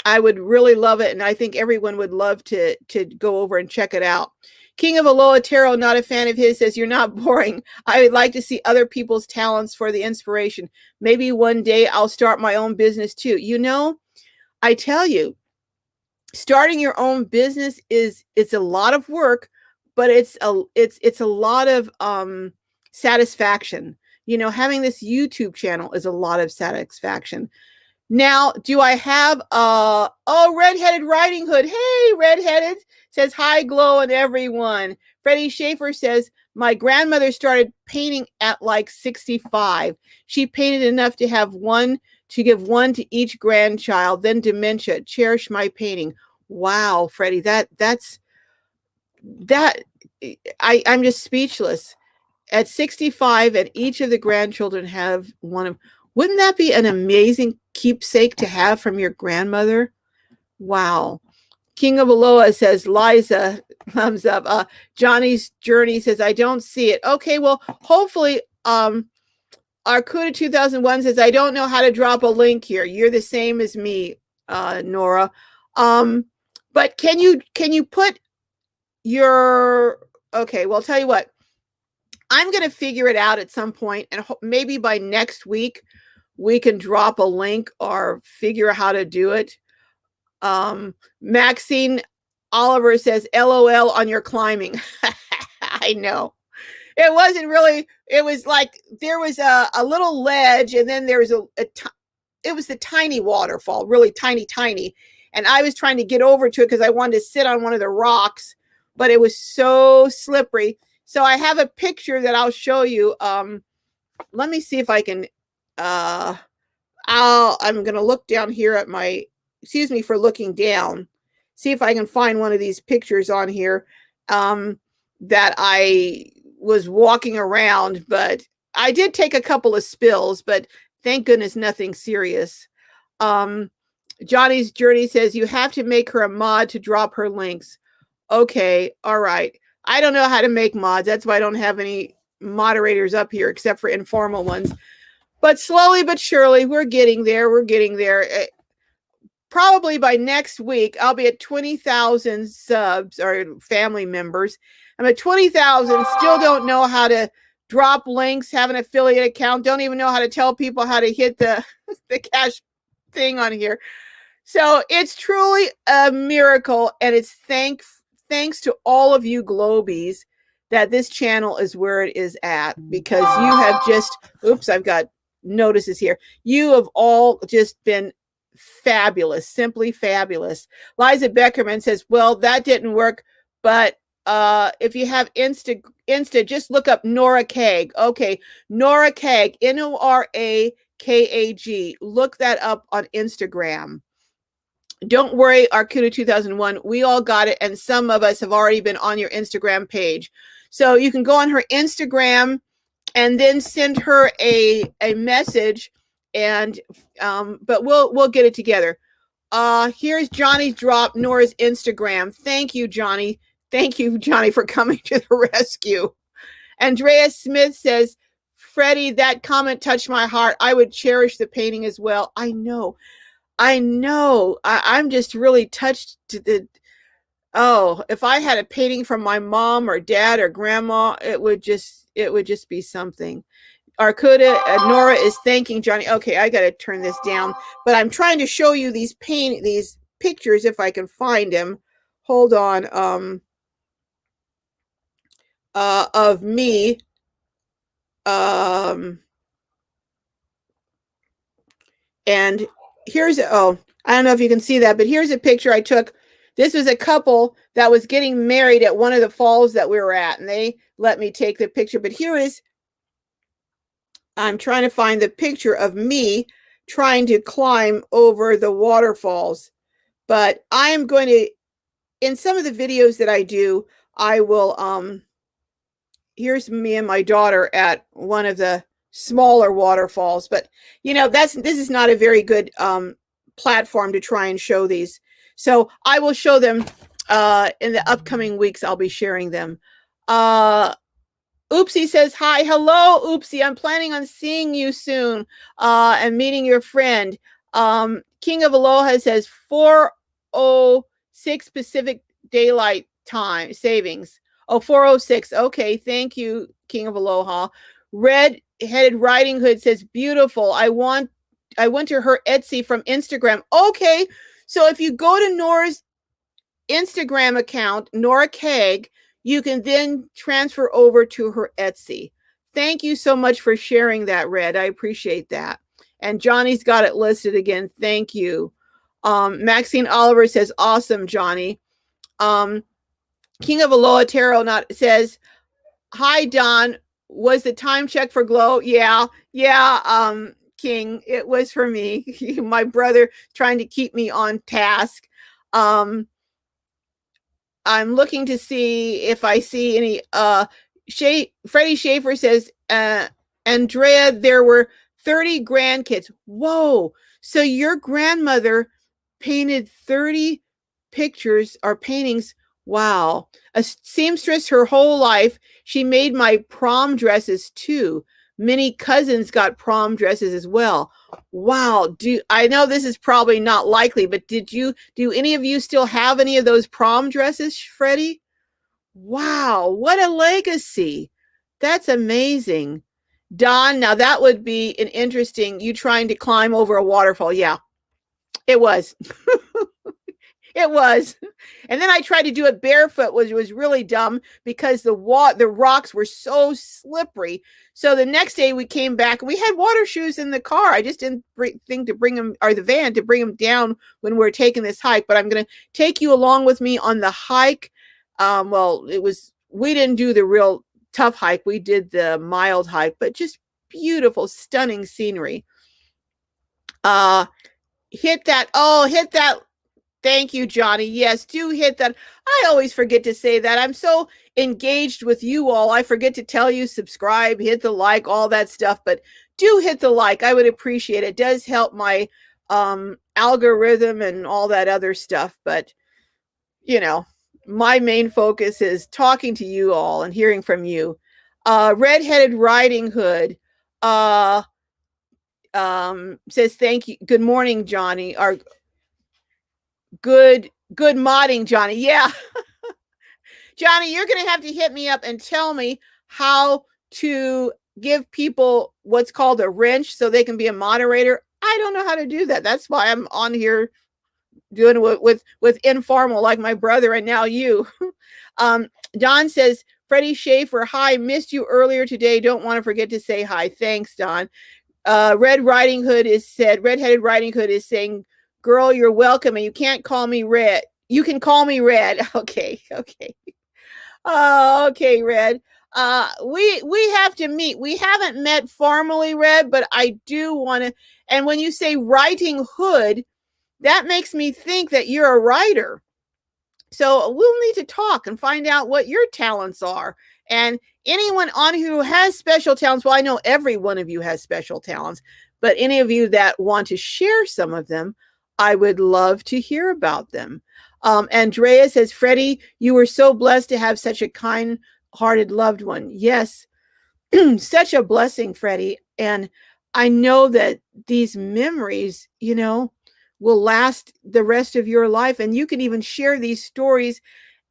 I would really love it, and I think everyone would love to go over and check it out. King of Aloha Tarot, not a fan of his, says, you're not boring. I would like to see other people's talents for the inspiration. Maybe one day I'll start my own business too. You know, I tell you, starting your own business it's a lot of work, but it's a lot of satisfaction. You know, having this YouTube channel is a lot of satisfaction. Now, do I have Redheaded Riding Hood? Hey, Redheaded says hi, Glow and everyone. Freddie Schaefer says, my grandmother started painting at like 65. She painted enough to have one to give one to each grandchild, then dementia. Cherish my painting. Wow, Freddie, that's I'm just speechless. At 65, and each of the grandchildren have one of, wouldn't that be an amazing keepsake to have from your grandmother? Wow. King of Aloha says, Liza, thumbs up. Johnny's Journey says, I don't see it. Okay, well, hopefully, Arcuda 2001 says, I don't know how to drop a link here. You're the same as me, Nora. But can you put your, okay, well, I'll tell you what. I'm going to figure it out at some point, and maybe by next week we can drop a link or figure out how to do it. Maxine Oliver says, LOL on your climbing. I know. It wasn't really, it was like there was a little ledge, and then there was it was the tiny waterfall, really tiny. And I was trying to get over to it because I wanted to sit on one of the rocks, but it was so slippery. So I have a picture that I'll show you. Let me see if I can, I'm going to look down here at my, excuse me for looking down, see if I can find one of these pictures on here that I was walking around, but I did take a couple of spills, but thank goodness nothing serious. Johnny's Journey says, you have to make her a mod to drop her links. Okay, all right. I don't know how to make mods. That's why I don't have any moderators up here except for informal ones. But slowly but surely, we're getting there. We're getting there. Probably by next week, I'll be at 20,000 subs or family members. I'm at 20,000, still don't know how to drop links, have an affiliate account, don't even know how to tell people how to hit the cash thing on here. So it's truly a miracle, and it's thanks to all of you Globies that this channel is where it is at, because you have just, oops, I've got notices here. You have all just been fabulous, simply fabulous. Liza Beckerman says, well, that didn't work, but if you have Insta, just look up Nora Kag. Okay, Nora Kag, Norakag. Look that up on Instagram. Don't worry, Arcuda 2001, we all got it, and some of us have already been on your Instagram page. So you can go on her Instagram and then send her a message, and but we'll get it together. Here's Johnny's drop Nora's Instagram. Thank you, Johnny. Thank you, Johnny, for coming to the rescue. Andrea Smith says, Freddie, that comment touched my heart. I would cherish the painting as well. I know. I'm just really touched to the, oh, if I had a painting from my mom or dad or grandma, it would just be something. Arcuda, Nora is thanking Johnny. Okay, I got to turn this down, but I'm trying to show you these pictures if I can find them. Hold on. Of me. And here's, oh, I don't know if you can see that, but here's a picture I took. This was a couple that was getting married at one of the falls that we were at, and they let me take the picture. But here is, I'm trying to find the picture of me trying to climb over the waterfalls. But I am going to, in some of the videos that I do, I will, here's me and my daughter at one of the smaller waterfalls. But, you know, this is not a very good platform to try and show these. So I will show them in the upcoming weeks. I'll be sharing them. Oopsie says, hi, hello, Oopsie. I'm planning on seeing you soon and meeting your friend. King of Aloha says 4:06 Pacific Daylight Time savings. Oh, 4:06. Okay, thank you, King of Aloha. Red-headed Riding Hood says beautiful. I went to her Etsy from Instagram. Okay, so if you go to Nora's Instagram account, Nora Keg, you can then transfer over to her Etsy. Thank you so much for sharing that, Red. I appreciate that. And Johnny's got it listed again. Thank you. Maxine Oliver says, awesome, Johnny. King of Aloha Tarot says, hi, Don. Was the time check for Glow? Yeah, King, it was for me. My brother trying to keep me on task. I'm looking to see if I see any. Freddie Schaefer says, Andrea, there were 30 grandkids. Whoa. So your grandmother painted 30 pictures or paintings. Wow. A seamstress her whole life. She made my prom dresses too. Many cousins got prom dresses as well. Wow. I know this is probably not likely, but do any of you still have any of those prom dresses, Freddie? Wow, what a legacy. That's amazing. Don, now that would be an interesting, you trying to climb over a waterfall. Yeah, it was. It was. And then I tried to do it barefoot, which was really dumb because the rocks were so slippery. So the next day we came back, we had water shoes in the car. I just didn't think to bring them, or the van to bring them down when we were taking this hike. But I'm going to take you along with me on the hike. We didn't do the real tough hike. We did the mild hike, but just beautiful, stunning scenery. Hit that. Thank you, Johnny. Yes, do hit that. I always forget to say that. I'm so engaged with you all. I forget to tell you, subscribe, hit the like, all that stuff. But do hit the like. I would appreciate it. It does help my algorithm and all that other stuff. But, my main focus is talking to you all and hearing from you. Red-headed Riding Hood says, thank you. Good morning, Johnny. Good modding, Johnny. Yeah. Johnny, you're going to have to hit me up and tell me how to give people what's called a wrench so they can be a moderator. I don't know how to do that. That's why I'm on here doing it with informal, like my brother and now you. Don says, Freddie Schaefer, hi, missed you earlier today. Don't want to forget to say hi. Thanks, Don. Red-headed Riding Hood is saying, girl, you're welcome, and you can't call me Red. You can call me Red. Okay. Okay, Red. We have to meet. We haven't met formally, Red, but I do want to. And when you say writing hood, that makes me think that you're a writer. So we'll need to talk and find out what your talents are. And anyone on who has special talents, well, I know every one of you has special talents, but any of you that want to share some of them, I would love to hear about them. Andrea says, Freddie, you were so blessed to have such a kind-hearted loved one. Yes, such a blessing, Freddie. And I know that these memories, will last the rest of your life. And you can even share these stories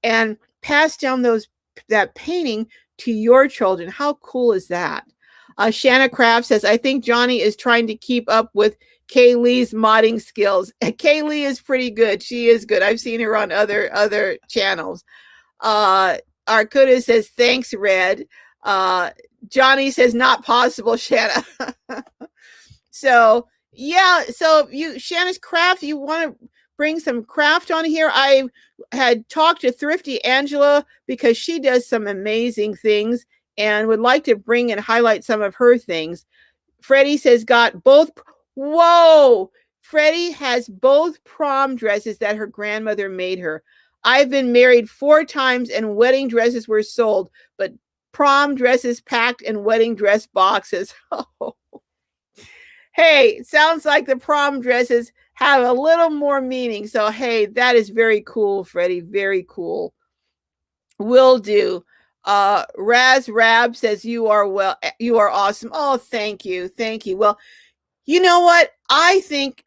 and pass down that painting to your children. How cool is that? Shanna Craft says, I think Johnny is trying to keep up with Kay Lee's modding skills. Kay Lee is pretty good. She is good. I've seen her on other channels. Arcuda says, thanks, Red. Johnny says, not possible, Shanna. So, yeah. So Shanna's Craft, you want to bring some craft on here? I had talked to Thrifty Angela because she does some amazing things and would like to bring and highlight some of her things. Freddie says, got both. Whoa. Freddie has both prom dresses that her grandmother made her. I've been married 4 times and wedding dresses were sold, but prom dresses packed in wedding dress boxes. Hey, sounds like the prom dresses have a little more meaning. So, hey, that is very cool, Freddie. Very cool. Will do. Raz Rab says, you are awesome. Oh, thank you. Well, you know what? I think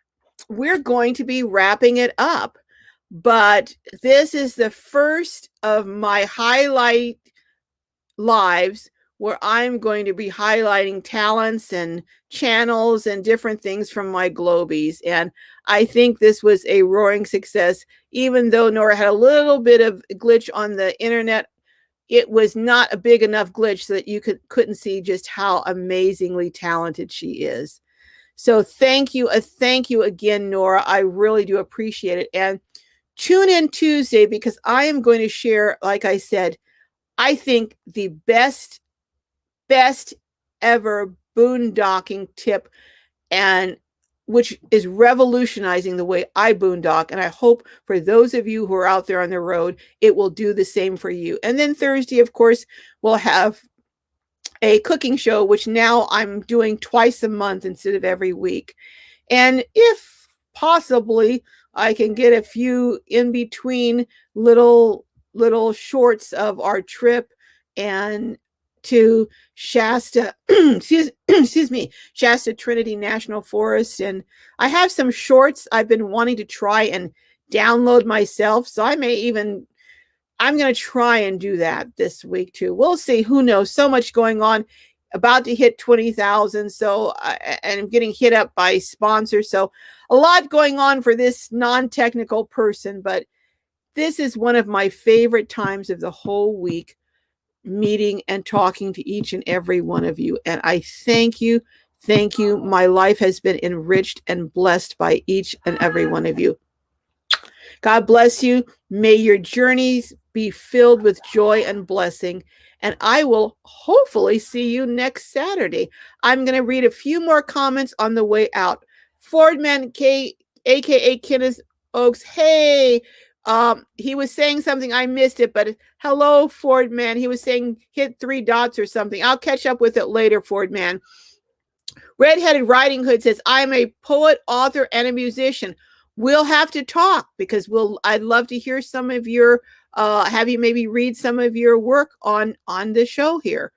we're going to be wrapping it up. But this is the first of my highlight lives where I'm going to be highlighting talents and channels and different things from my Glowbies. And I think this was a roaring success. Even though Nora had a little bit of glitch on the internet, it was not a big enough glitch so that you couldn't see just how amazingly talented she is. So thank you again, Nora. I really do appreciate it. And tune in Tuesday because I am going to share, like I said, I think the best ever boondocking tip, and which is revolutionizing the way I boondock. And I hope for those of you who are out there on the road, it will do the same for you. And then Thursday, of course, we'll have a cooking show, which now I'm doing twice a month instead of every week. And if possibly I can get a few in between little shorts of our trip and to Shasta, excuse me, Shasta-Trinity National Forest. And I have some shorts I've been wanting to try and download myself. So I'm going to try and do that this week too. We'll see. Who knows? So much going on. About to hit 20,000. So, and I'm getting hit up by sponsors. So a lot going on for this non-technical person, but this is one of my favorite times of the whole week, meeting and talking to each and every one of you. And I thank you. Thank you. My life has been enriched and blessed by each and every one of you. God bless you. May your journeys be filled with joy and blessing. And I will hopefully see you next Saturday. I'm going to read a few more comments on the way out. Fordman K, aka Kenneth Oaks. Hey, he was saying something. I missed it, but hello, Fordman. He was saying hit 3 dots or something. I'll catch up with it later, Fordman. Redheaded Riding Hood says, I'm a poet, author, and a musician. We'll have to talk because I'd love to hear some of your have you maybe read some of your work on the show here.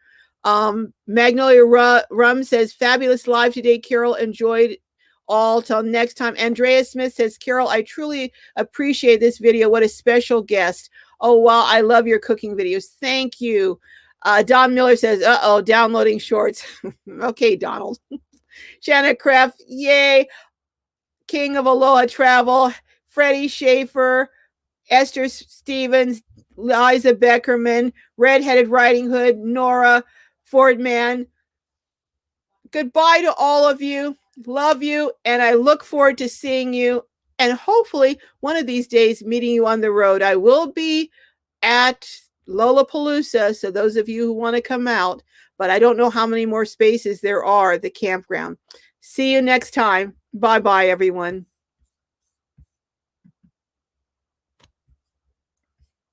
Magnolia Rum says, fabulous live today, Carol. Enjoyed all. Till next time. Andrea Smith says, Carol, I truly appreciate this video. What a special guest. Oh, wow. I love your cooking videos. Thank you. Don Miller says, downloading shorts. Okay, Donald. Shanna Kraft, yay. King of Aloha Travel, Freddie Schaefer, Esther Stevens, Liza Beckerman, Redheaded Riding Hood, Nora Fordman. Goodbye to all of you. Love you. And I look forward to seeing you. And hopefully one of these days meeting you on the road. I will be at Lollapalooza. So those of you who want to come out, but I don't know how many more spaces there are at the campground. See you next time. Bye-bye, everyone.